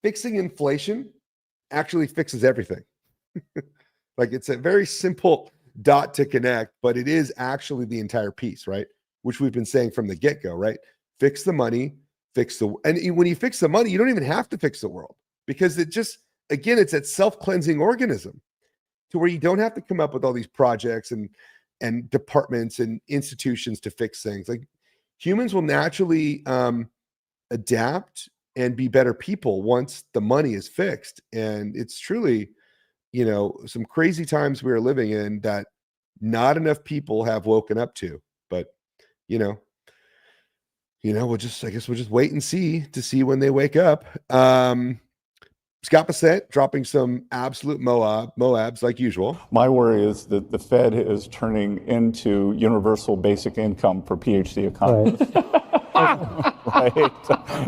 G: fixing inflation actually fixes everything. Like, it's a very simple dot to connect, but it is actually the entire piece, right? Which we've been saying from the get-go, right? Fix the money, and when you fix the money, you don't even have to fix the world, because it just, again, it's that self-cleansing organism to where you don't have to come up with all these projects and departments and institutions to fix things. Like, humans will naturally adapt and be better people once the money is fixed. And it's truly, some crazy times we are living in that not enough people have woken up to. But, we'll just wait and see when they wake up. Scott Bassett dropping some absolute Moabs like usual.
J: My worry is that the Fed is turning into universal basic income for PhD economists. Right?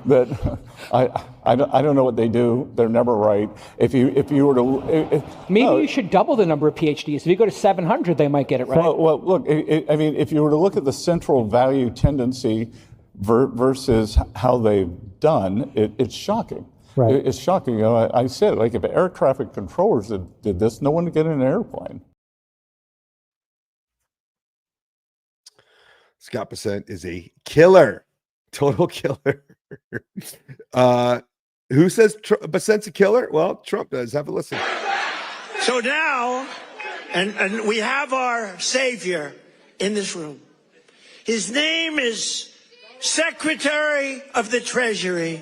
J: That I don't know what they do. They're never right. If you were to
K: you should double the number of PhDs. If you go to 700, they might get it right.
J: Well, look. If you were to look at the central value tendency versus how they've done, it's shocking.
K: Right.
J: It's shocking. I said, like, if air traffic controllers did this, no one would get in an airplane.
G: Scott Bassett is a killer, total killer. Who says Bassett's a killer? Well, Trump does. Have a listen.
L: So now, and we have our savior in this room. His name is Secretary of the Treasury,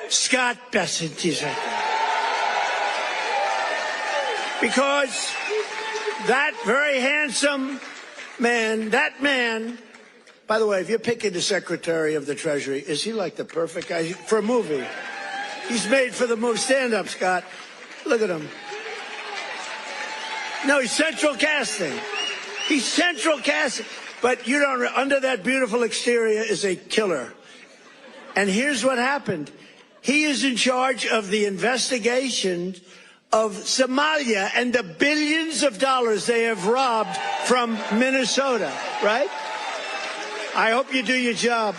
L: Scott Bassett. He's right there. Because that very handsome man, by the way, if you're picking the Secretary of the Treasury, is he like the perfect guy for a movie? He's made for the movie. Stand up, Scott. Look at him. No, he's central casting. He's central casting. But you don't, under that beautiful exterior is a killer. And here's what happened. He is in charge of the investigation of Somalia and the billions of dollars they have robbed from Minnesota, right? I hope you do your job.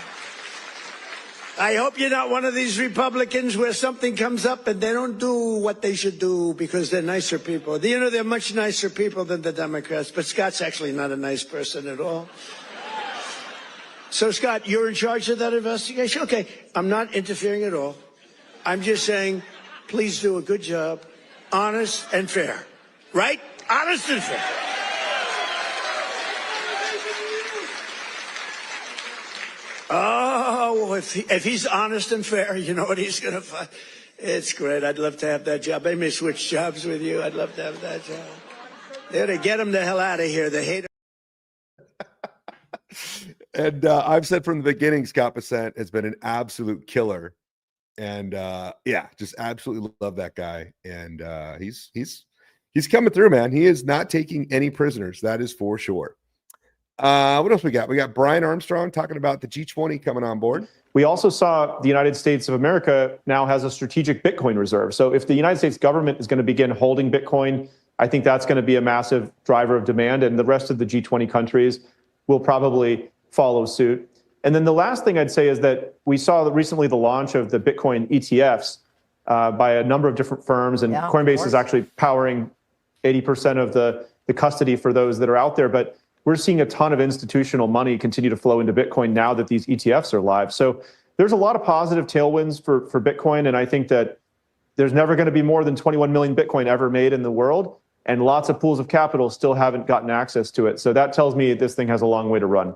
L: I hope you're not one of these Republicans where something comes up and they don't do what they should do because they're nicer people. You know, they're much nicer people than the Democrats, but Scott's actually not a nice person at all. So, Scott, you're in charge of that investigation? Okay, I'm not interfering at all. I'm just saying, please do a good job, honest and fair. Right? Honest and fair. Oh, if he's honest and fair, you know what he's going to find? It's great. I'd love to have that job. I may switch jobs with you. I'd love to have that job. There to get him the hell out of here. The hater.
G: And I've said from the beginning, Scott Bessent has been an absolute killer. And yeah, just absolutely love that guy. And he's coming through, man. He is not taking any prisoners. That is for sure. What else we got? We got Brian Armstrong talking about the G20 coming on board.
M: We also saw the United States of America now has a strategic Bitcoin reserve. So if the United States government is going to begin holding Bitcoin, I think that's going to be a massive driver of demand, and the rest of the G20 countries will probably follow suit. And then the last thing I'd say is that we saw recently the launch of the Bitcoin ETFs by a number of different firms, and Coinbase is actually powering 80% of the custody for those that are out there. But we're seeing a ton of institutional money continue to flow into Bitcoin now that these ETFs are live. So there's a lot of positive tailwinds for Bitcoin. And I think that there's never going to be more than 21 million Bitcoin ever made in the world. And lots of pools of capital still haven't gotten access to it. So that tells me this thing has a long way to run.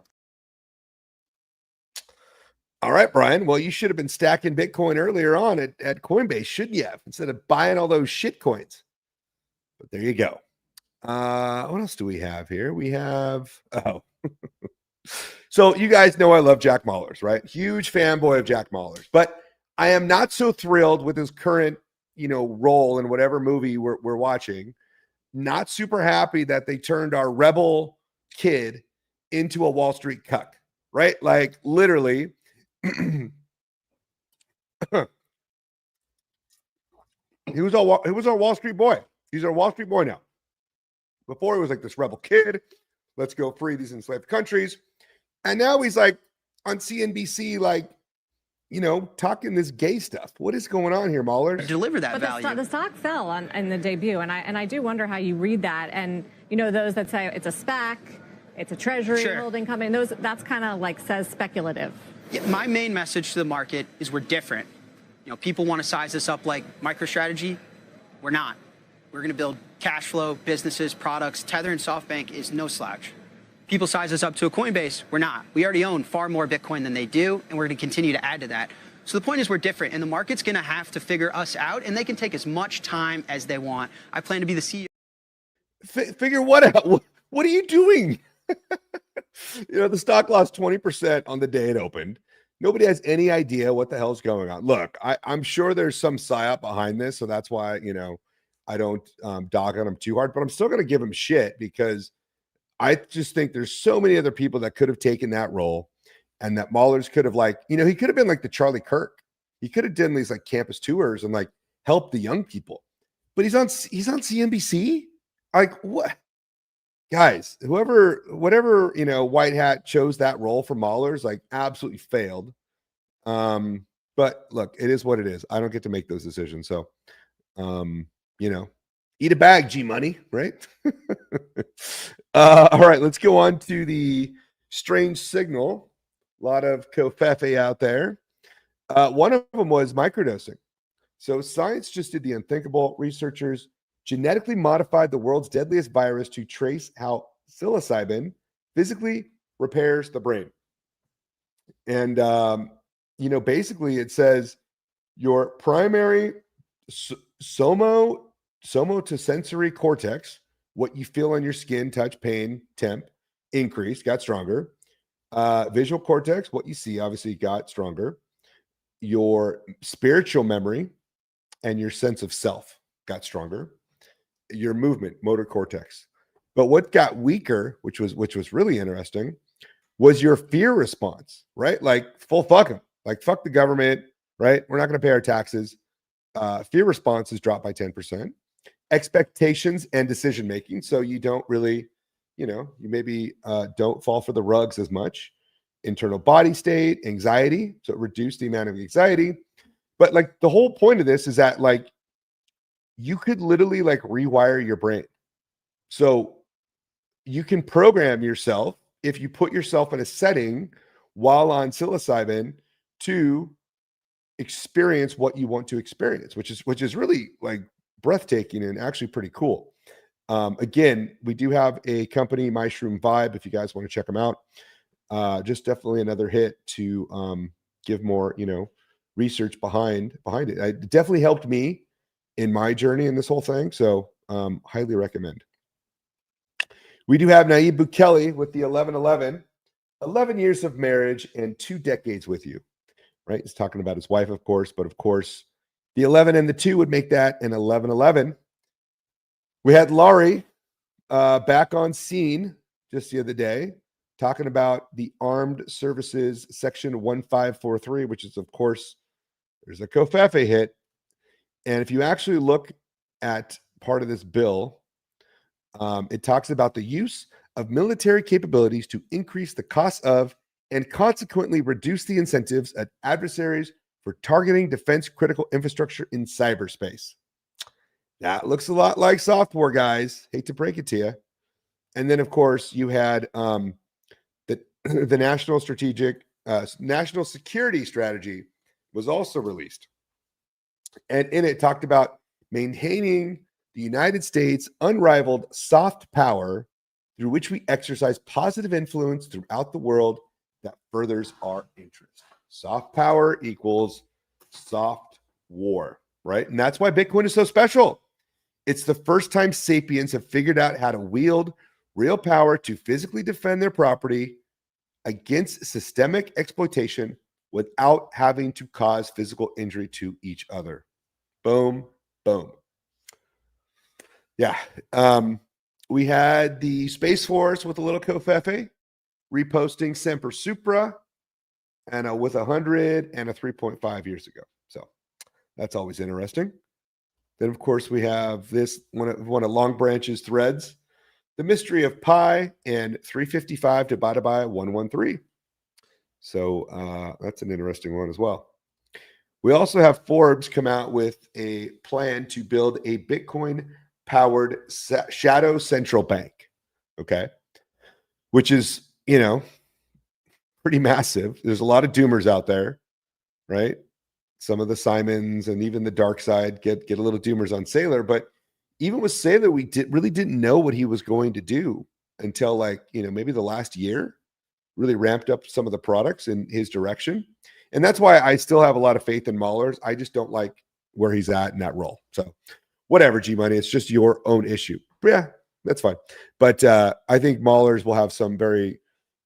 G: All right, Brian. Well, you should have been stacking Bitcoin earlier on at Coinbase, shouldn't you have? Instead of buying all those shit coins. But there you go. What else do we have here? We have, so you guys know I love Jack Mallers, right? Huge fanboy of Jack Mallers, but I am not so thrilled with his current, role in whatever movie we're watching. Not super happy that they turned our rebel kid into a Wall Street cuck, right? Like literally. He was our Wall Street boy. He's our Wall Street boy now. Before he was like this rebel kid, let's go free these enslaved countries. And now he's like on CNBC, like, talking this gay stuff. What is going on here, Mahler?
N: Deliver that value. The stock fell in the debut, and I do wonder how you read that. And those that say it's a SPAC, it's a treasury holding company, that's kind of like says speculative.
O: Yeah, my main message to the market is we're different. People want to size us up like MicroStrategy. We're not. We're going to build cash flow, businesses, products. Tether and SoftBank is no slouch. People size us up to a Coinbase. We're not. We already own far more Bitcoin than they do, and we're going to continue to add to that. So the point is we're different, and the market's going to have to figure us out, and they can take as much time as they want. I plan to be the CEO.
G: Figure what out? What are you doing? The stock lost 20% on the day it opened. Nobody has any idea what the hell's going on. Look, I'm sure there's some psyop behind this, so that's why, I don't dog on him too hard, but I'm still going to give him shit because I just think there's so many other people that could have taken that role, and that Mallers could have he could have been like the Charlie Kirk. He could have done these like campus tours and like helped the young people, but he's on CNBC. Like what? Guys, whatever, white hat chose that role for Mallers, like absolutely failed. But look, it is what it is. I don't get to make those decisions. So, eat a bag, GMoney, right? All right, let's go on to the strange signal. A lot of covfefe out there. One of them was microdosing. So science just did the unthinkable. Researchers genetically modified the world's deadliest virus to trace how psilocybin physically repairs the brain. And, basically it says your primary somatosensory cortex, what you feel on your skin, touch, pain, temp, increased, got stronger. Visual cortex, what you see, obviously got stronger. Your spiritual memory and your sense of self got stronger. Your movement, motor cortex. But what got weaker, which was really interesting, was your fear response, right? Like full fuck 'em. Like, fuck the government, right? We're not going to pay our taxes. Fear responses drop by 10%. Expectations and decision making. So you don't really, you maybe don't fall for the rugs as much. Internal body state, anxiety. So it reduced the amount of anxiety. But like the whole point of this is that like you could literally like rewire your brain. So you can program yourself if you put yourself in a setting while on psilocybin to experience what you want to experience, which is really like breathtaking and actually pretty cool. Again, we do have a company, Mushroom Vibe, if you guys want to check them out. Just definitely another hit to give more, research behind it. It definitely helped me in my journey in this whole thing. So highly recommend. We do have Nayib Bukele with the 1111, 11 years of marriage and 2 decades with you, right? He's talking about his wife, of course, but of course, the 11 and the 2 would make that an 1111. We had Laurie back on scene just the other day talking about the Armed Services Section 1543, which is, of course, there's a Covfefe hit. And if you actually look at part of this bill, it talks about the use of military capabilities to increase the cost of and consequently reduce the incentives at adversaries for targeting defense critical infrastructure in cyberspace. That looks a lot like soft war, guys. Hate to break it to you. And then, of course, you had the National Security Strategy was also released. And in it talked about maintaining the United States' unrivaled soft power through which we exercise positive influence throughout the world that furthers our interest. Soft power equals soft war, right? And that's why Bitcoin is so special. It's the first time sapiens have figured out how to wield real power to physically defend their property against systemic exploitation without having to cause physical injury to each other. Boom, boom. Yeah. We had the Space Force with a little Covfefe reposting Semper Supra and with 100 and a 3.5 years ago. So that's always interesting. Then, of course, we have this one of Long Branch's threads, the mystery of pi and 355 divided by 113. So that's an interesting one as well. We also have Forbes come out with a plan to build a Bitcoin-powered shadow central bank, okay? Which is, pretty massive. There's a lot of doomers out there, right? Some of the Simons and even the dark side get a little doomers on Saylor, but even with Saylor, we really didn't know what he was going to do until maybe the last year, really ramped up some of the products in his direction. And that's why I still have a lot of faith in Mahler's. I just don't like where he's at in that role. So whatever, G-Money, it's just your own issue. But yeah, that's fine. But I think Mahler's will have some very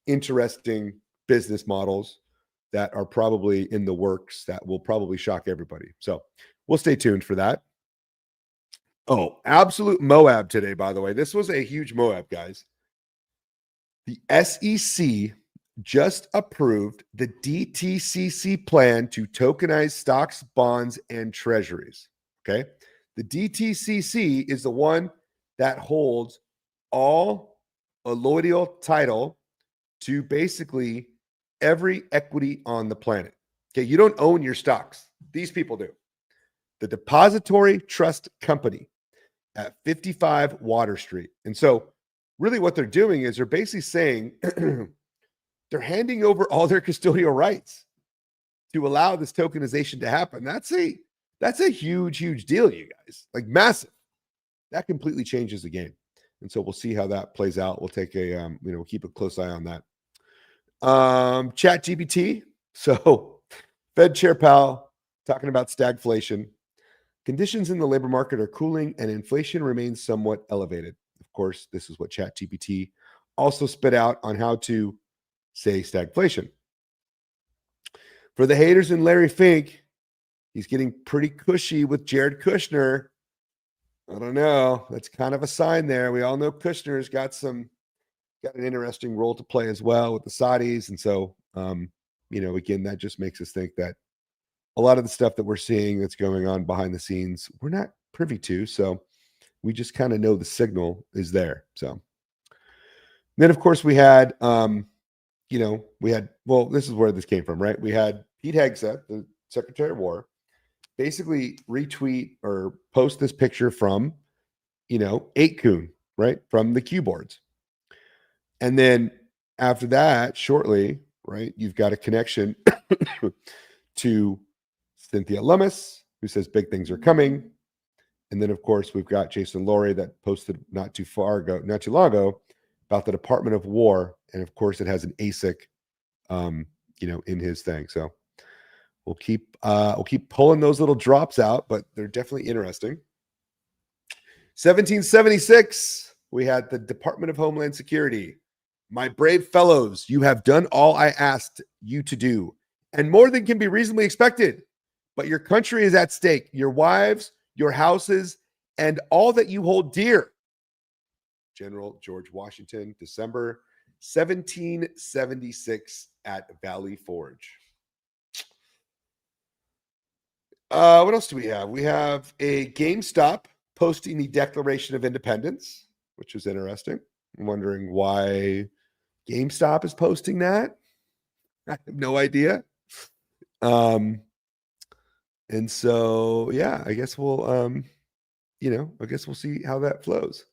G: interesting business models that are probably in the works that will probably shock everybody. So we'll stay tuned for that. Oh, absolute Moab today, by the way. This was a huge Moab, guys. The SEC just approved the DTCC plan to tokenize stocks, bonds, and treasuries. Okay. The DTCC is the one that holds all allodial title to basically every equity on the planet. Okay. You don't own your stocks. These people do. The Depository Trust Company at 55 Water Street. And so really what they're doing is they're basically saying they're handing over all their custodial rights to allow this tokenization to happen. That's a huge, huge deal, you guys. Like massive. That completely changes the game. And so we'll see how that plays out. We'll take a we'll keep a close eye on that. Chat GPT. So Fed Chair Powell talking about stagflation. Conditions in the labor market are cooling and inflation remains somewhat elevated. Of course, this is what ChatGPT also spit out on how to say stagflation. For the haters in Larry Fink, he's getting pretty cushy with Jared Kushner. I don't know. That's kind of a sign there. We all know Kushner's got an interesting role to play as well with the Saudis. And so again, that just makes us think that a lot of the stuff that we're seeing that's going on behind the scenes, we're not privy to. So we just kind of know the signal is there. So then, of course, we had, well, this is where this came from, right? We had Pete Hegseth, the Secretary of War, basically retweet or post this picture from, 8kun, right? From the Q boards. And then after that, shortly, right, you've got a connection to Cynthia Lummis, who says big things are coming. And then, of course, we've got Jason Laurie that posted not too long ago, about the Department of War. And of course, it has an ASIC, in his thing. So we'll keep pulling those little drops out, but they're definitely interesting. 1776, we had the Department of Homeland Security. My brave fellows, you have done all I asked you to do, and more than can be reasonably expected. But your country is at stake, your wives, your houses, and all that you hold dear. General George Washington, December 1776 at Valley Forge. What else do we have? We have a GameStop posting the Declaration of Independence, which is interesting. I'm wondering why GameStop is posting that. I have no idea. And so, yeah, I guess we'll, we'll see how that flows.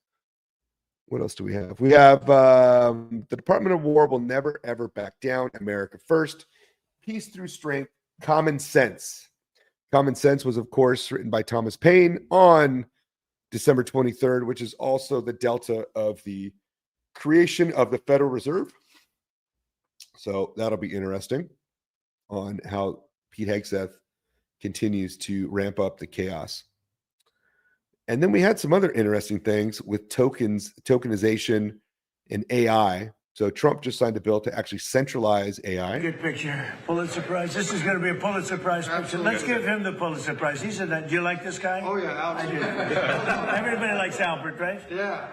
G: What else do we have? We have the Department of War will never, ever back down. America first. Peace through strength. Common sense. Common Sense was, of course, written by Thomas Paine on December 23rd, which is also the delta of the creation of the Federal Reserve. So that'll be interesting on how Pete Hegseth continues to ramp up the chaos. And then we had some other interesting things with tokenization, and AI. So Trump just signed a bill to actually centralize AI.
D: Good picture. Pulitzer Prize. This is going to be a Pulitzer Prize picture. Let's give him the Pulitzer Prize. He said that. Do you like this guy?
P: Oh, yeah, absolutely.
D: I do. Everybody likes Albert, right?
P: Yeah.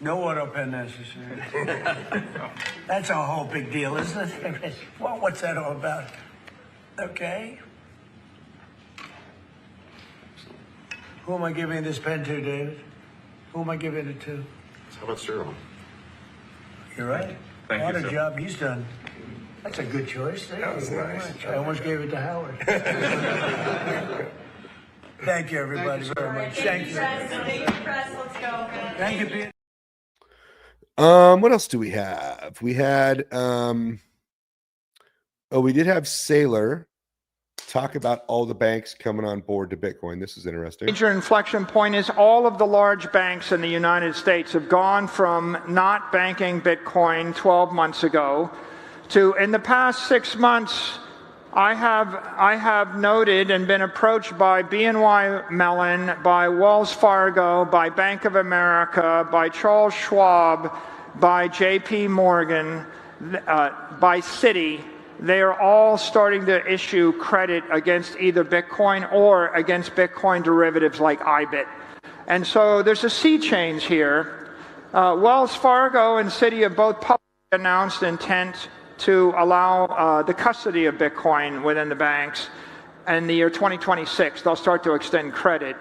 D: No auto pen necessary. That's a whole big deal, isn't it? Well, what's that all about? Okay. Who am I giving this pen to, David? Who am I giving it to?
P: How about Cyril?
D: You're right.
P: Thank
D: what
P: you,
D: a
P: sir.
D: job he's done. That's a good choice. Thank you very much. I almost gave it to Howard. Thank you, everybody, very much. Thank you. Thank you, Peter.
G: What else do we have? We had we did have Saylor talk about all the banks coming on board to Bitcoin. This is interesting.
Q: Major inflection point is all of the large banks in the United States have gone from not banking Bitcoin 12 months ago to, in the past 6 months, I have noted and been approached by BNY Mellon, by Wells Fargo, by Bank of America, by Charles Schwab, by JP Morgan, by Citi. They are all starting to issue credit against either Bitcoin or against Bitcoin derivatives like IBIT. And so there's a sea change here. Wells Fargo and Citi have both publicly announced intent to allow the custody of Bitcoin within the banks. In the year 2026, they'll start to extend credit.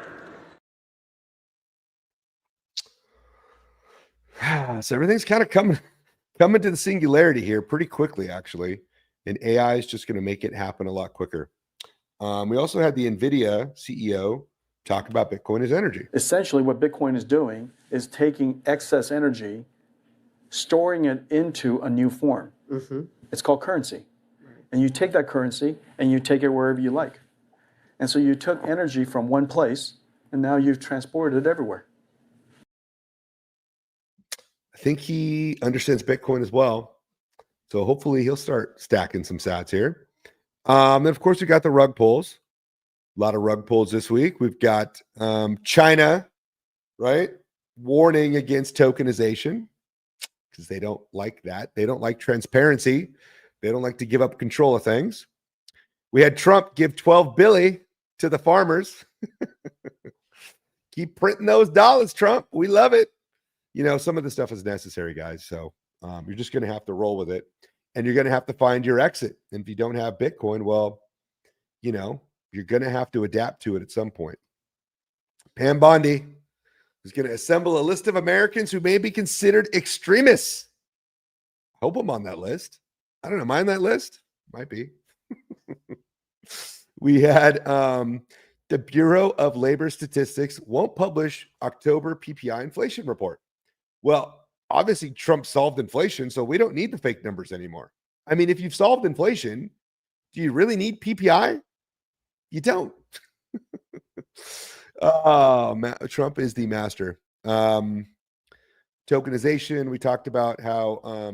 G: So everything's kind of coming to the singularity here pretty quickly, actually. And AI is just going to make it happen a lot quicker. We also had the NVIDIA CEO talk about Bitcoin as energy.
R: Essentially, what Bitcoin is doing is taking excess energy, storing it into a new form. Mm-hmm. It's called currency. Right. And you take that currency and you take it wherever you like. And so you took energy from one place and now you've transported it everywhere.
G: I think he understands Bitcoin as well. So hopefully he'll start stacking some sats here. And of course, we got the rug pulls. A lot of rug pulls this week. We've got China, right? Warning against tokenization because they don't like that. They don't like transparency. They don't like to give up control of things. We had Trump give $12 billion to the farmers. Keep printing those dollars, Trump. We love it. You know, some of the stuff is necessary, guys. So you're just going to have to roll with it. And you're going to have to find your exit. And if you don't have Bitcoin, well, you know, you're going to have to adapt to it at some point. Pam Bondi is going to assemble a list of Americans who may be considered extremists. I hope I'm on that list. I don't know. Am I on that list? Might be. We had the Bureau of Labor Statistics won't publish October PPI inflation report. Well, obviously Trump solved inflation, so we don't need the fake numbers anymore. I mean, if you've solved inflation, do you really need PPI? You don't. Trump is the master. Tokenization, we talked about how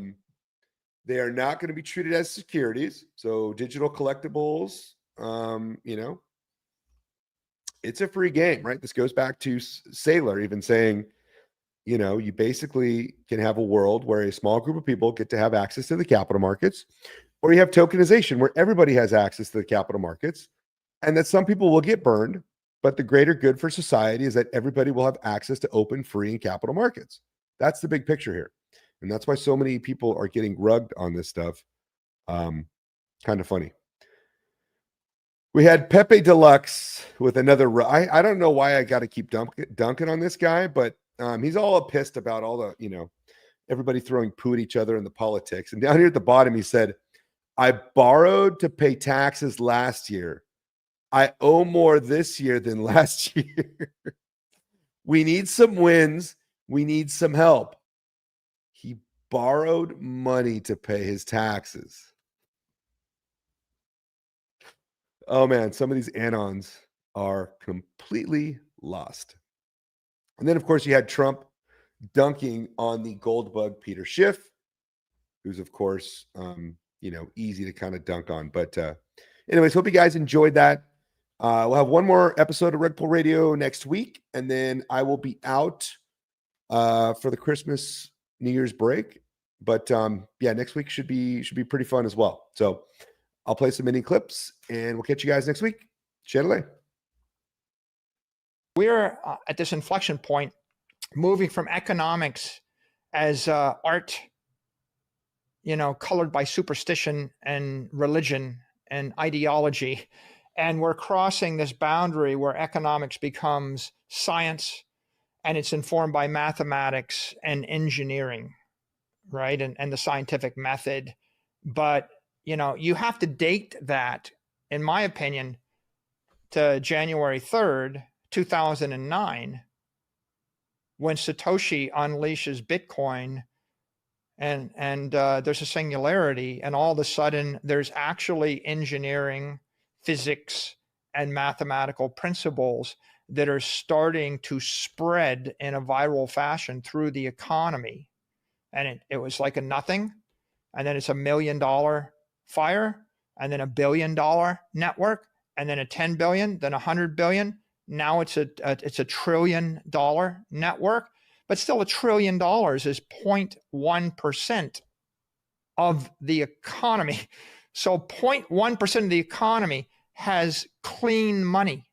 G: they are not going to be treated as securities. So digital collectibles, you know, it's a free game, right? This goes back to Saylor even saying, you know, you basically can have a world where a small group of people get to have access to the capital markets, or you have tokenization where everybody has access to the capital markets, and that some people will get burned, but the greater good for society is that everybody will have access to open, free, and capital markets. That's the big picture here. And that's why so many people are getting rugged on this stuff. Kind of funny. We had Pepe Deluxe with another. I don't know why I got to keep dunking on this guy, but he's all pissed about all the, you know, everybody throwing poo at each other in the politics. And down here at the bottom, he said, I borrowed to pay taxes last year. I owe more this year than last year. We need some wins. We need some help. He borrowed money to pay his taxes. Oh man, some of these anons are completely lost. And then, of course, you had Trump dunking on the gold bug Peter Schiff, who's, of course, you know, easy to kind of dunk on. But anyways, hope you guys enjoyed that. We'll have one more episode of Rugpull Radio next week, and then I will be out for the Christmas New Year's break. But yeah, next week should be pretty fun as well. So I'll play some mini clips, and we'll catch you guys next week. Chedele.
Q: We're at this inflection point, moving from economics as art, you know, colored by superstition and religion and ideology. And we're crossing this boundary where economics becomes science, and it's informed by mathematics and engineering, right? And the scientific method. But, you know, you have to date that, in my opinion, to January 3rd, 2009, when Satoshi unleashes Bitcoin, and there's a singularity, and all of a sudden there's actually engineering, physics, and mathematical principles that are starting to spread in a viral fashion through the economy. And it was like a nothing, and then it's $1 million fire, and then $1 billion network, and then a 10 billion, then 100 billion. Now it's a $1 trillion network, but still $1 trillion is 0.1% of the economy. So 0.1% of the economy has clean money,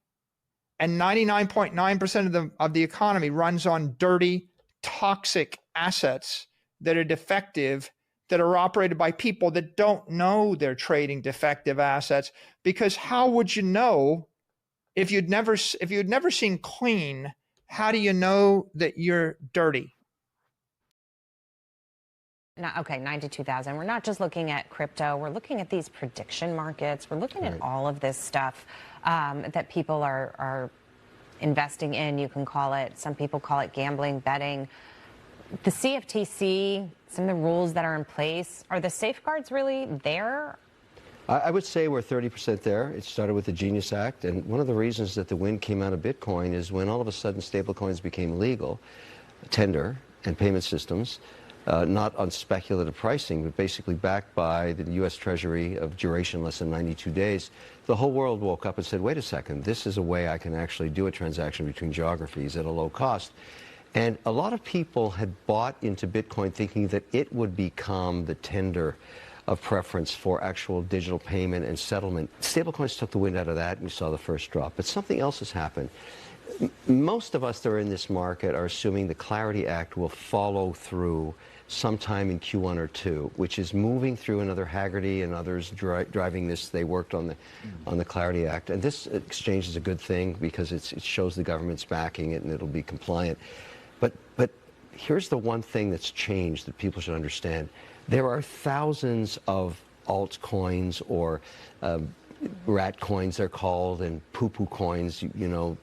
Q: and 99.9% of the economy runs on dirty, toxic assets that are defective, that are operated by people that don't know they're trading defective assets. Because how would you know if you'd never seen clean? How do you know that you're dirty?
P: Okay, 92,000. We're not just looking at crypto. We're looking at these prediction markets. We're looking at all of this stuff that people are investing in. You can call it, some people call it gambling, betting. The CFTC, some of the rules that are in place, are the safeguards really there?
S: I would say we're 30% there. It started with the Genius Act, and one of the reasons that the wind came out of Bitcoin is when all of a sudden stablecoins became legal, tender and payment systems, not on speculative pricing, but basically backed by the U.S. Treasury of duration less than 92 days, the whole world woke up and said, wait a second, this is a way I can actually do a transaction between geographies at a low cost. And a lot of people had bought into Bitcoin thinking that it would become the tender of preference for actual digital payment and settlement. Stablecoins took the wind out of that, and we saw the first drop. But something else has happened. most of us that are in this market are assuming the Clarity Act will follow through sometime in Q1 or 2, which is moving through another Haggerty and others driving this. They worked on the Clarity Act. And this exchange is a good thing because it shows the government's backing it and it'll be compliant. But here's the one thing that's changed that people should understand. There are thousands of altcoins or rat coins, they're called, and poo-poo coins, you know,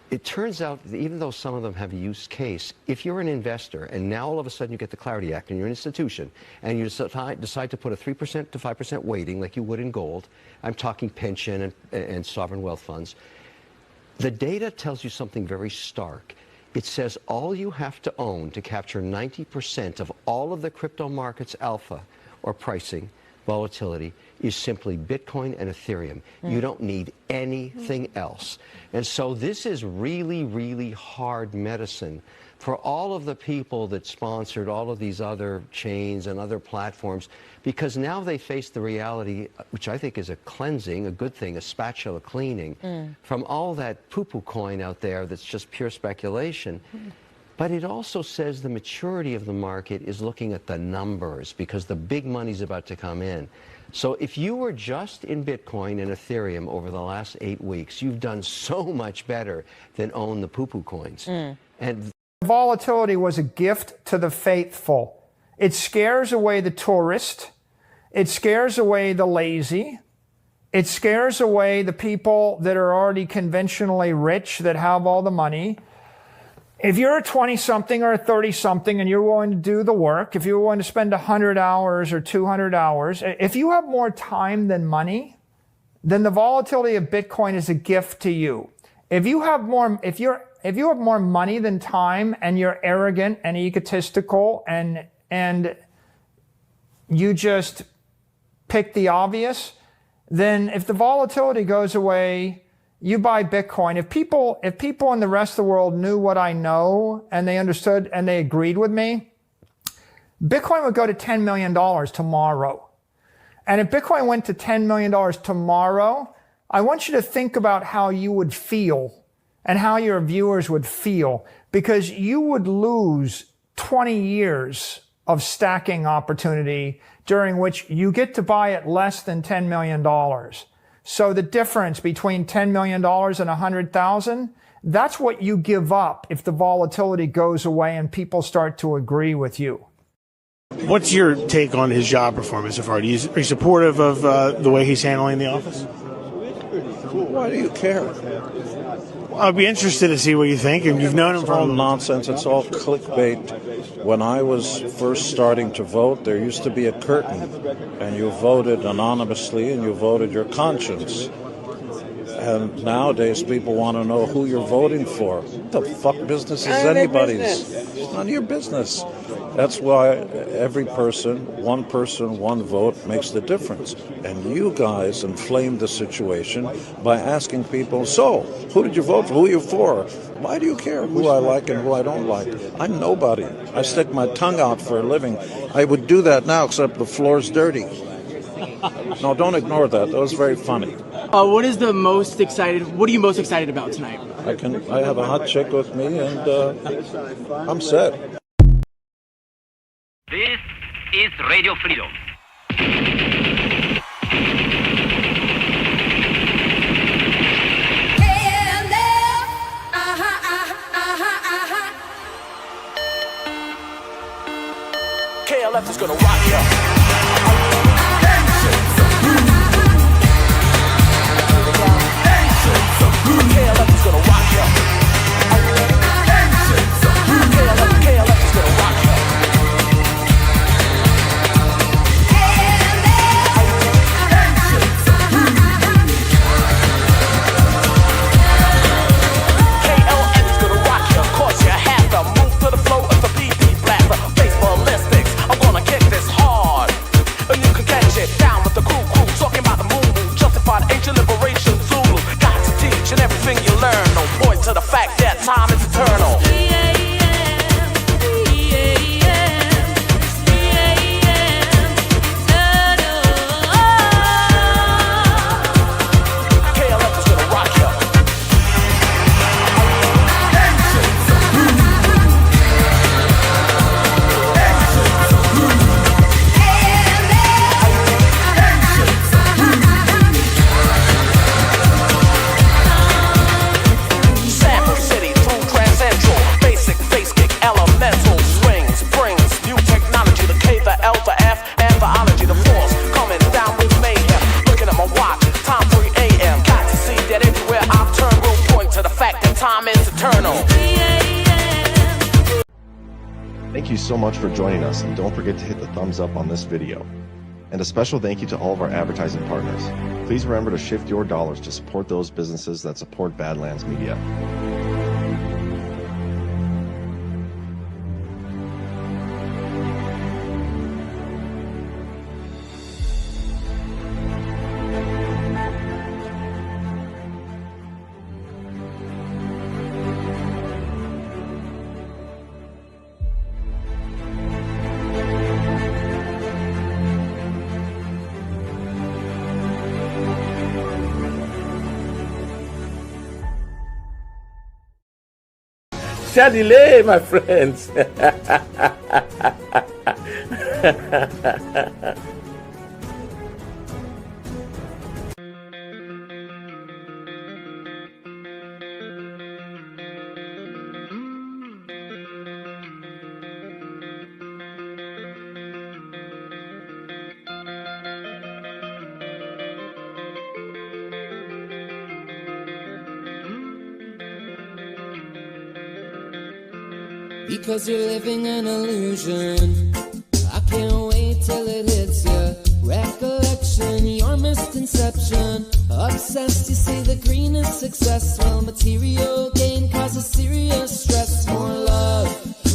S: it turns out that even though some of them have a use case, if you're an investor and now all of a sudden you get the Clarity Act and you're an institution and you decide to put a 3% to 5% weighting like you would in gold, I'm talking pension and sovereign wealth funds, the data tells you something very stark. It says all you have to own to capture 90% of all of the crypto markets alpha or pricing volatility is simply Bitcoin and Ethereum. You don't need anything else. And so this is really, really hard medicine for all of the people that sponsored all of these other chains and other platforms, because now they face the reality, which I think is a cleansing, a good thing, a spatula cleaning from all that poo-poo coin out there that's just pure speculation. But it also says the maturity of the market is looking at the numbers because the big money's about to come in. So if you were just in Bitcoin and Ethereum over the last 8 weeks, you've done so much better than own the poo-poo coins. And
Q: volatility was a gift to the faithful. It scares away the tourist. It scares away the lazy. It scares away the people that are already conventionally rich, that have all the money. If you're a 20-something or a 30-something and you're willing to do the work, if you're willing to spend 100 hours or 200 hours, if you have more time than money, then the volatility of Bitcoin is a gift to you. If you have more money than time and you're arrogant and egotistical and you just pick the obvious, then if the volatility goes away, you buy Bitcoin. If people in the rest of the world knew what I know and they understood and they agreed with me, Bitcoin would go to $10 million tomorrow. And if Bitcoin went to $10 million tomorrow, I want you to think about how you would feel and how your viewers would feel, because you would lose 20 years of stacking opportunity during which you get to buy at less than $10 million. So the difference between $10 million and 100,000, that's what you give up if the volatility goes away and people start to agree with you.
T: What's your take on his job performance so far? Are you supportive of the way he's handling the office?
U: Why do you care?
T: I'd be interested to see what you think, and you've known him for
U: all nonsense. It's all clickbait. When I was first starting to vote, there used to be a curtain, and you voted anonymously, and you voted your conscience. And nowadays, people want to know who you're voting for. What the fuck business is anybody's? It's none of your business. That's why every person, one vote makes the difference. And you guys inflamed the situation by asking people, so, who did you vote for? Who are you for? Why do you care who I like and who I don't like? I'm nobody. I stick my tongue out for a living. I would do that now, except the floor's dirty. No, don't ignore that. That was very funny.
V: What are you most excited about tonight?
U: I have a hot chick with me, and I'm set.
W: This is Radio Freedom.
E: KLF is gonna rock you. KLF is gonna rock you. KLF is gonna rock you. Move to the flow of the BB blast. Face ballistics, I'm gonna kick this hard.
B: so much for joining us, and don't forget to hit the thumbs up on this video. And a special thank you to all of our advertising partners. Please remember to shift your dollars to support those businesses that support Badlands Media.
C: Delay, my friends.
F: Because you're living an illusion. I can't wait till it hits you. Recollection, your misconception. Obsessed, you say the green is success. Well, material gain causes serious stress. More love,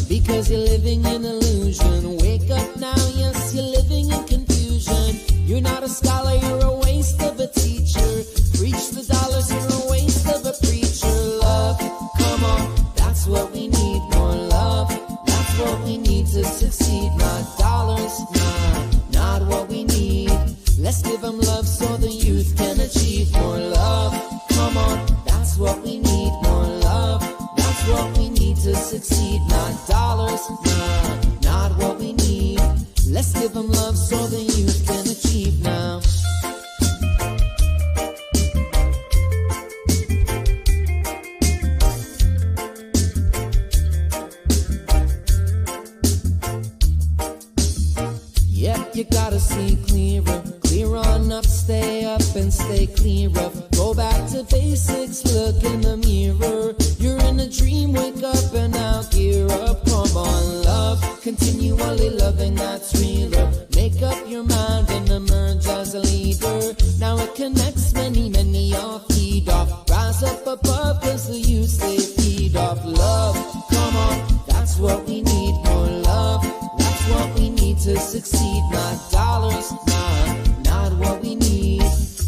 F: because you're living in illusion. Wake up now, yes, you're living in confusion. You're not a scholar, you're a waste of a teacher. Preach the dollars, you're a waste of a preacher. Love, come on, that's what we need. More love, that's what we need to succeed. Not dollars, not what we need. Let's give them love so the youth can achieve. More love, come on, that's what we need. More love, that's what we need to succeed. Not dollars, not what we need. Let's give them love so the youth can achieve now. You gotta see clearer, clear on up, stay up and stay clearer. Go back to basics, look in the mirror. You're in a dream, wake up and now gear up. Come on, love, continually loving, that's realer. Make up your mind and emerge as a leader. Now it connects many, many are feed off. Rise up above, cause the youth stay feed off. Love, come on, that's what we need. More love, that's what we need to succeed. Not dollars, not what we need.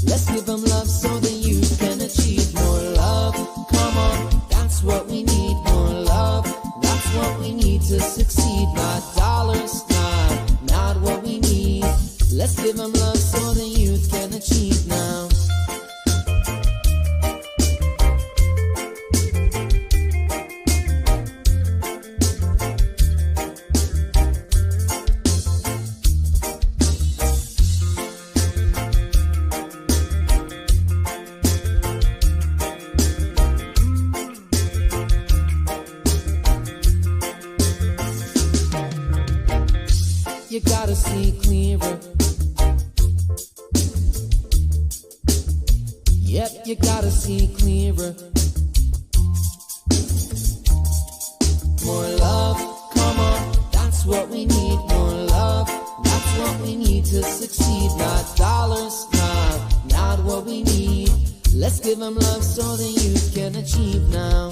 F: Let's give them love so the youth can achieve. More love, come on, that's what we need. More love, that's what we need to succeed. Not dollars, not what we need. Let's give them love so the youth can achieve now. You gotta see clearer. Yep, you gotta see clearer. More love, come on, that's what we need. More love, that's what we need to succeed. Not dollars, not what we need. Let's give them love so the youth can achieve now.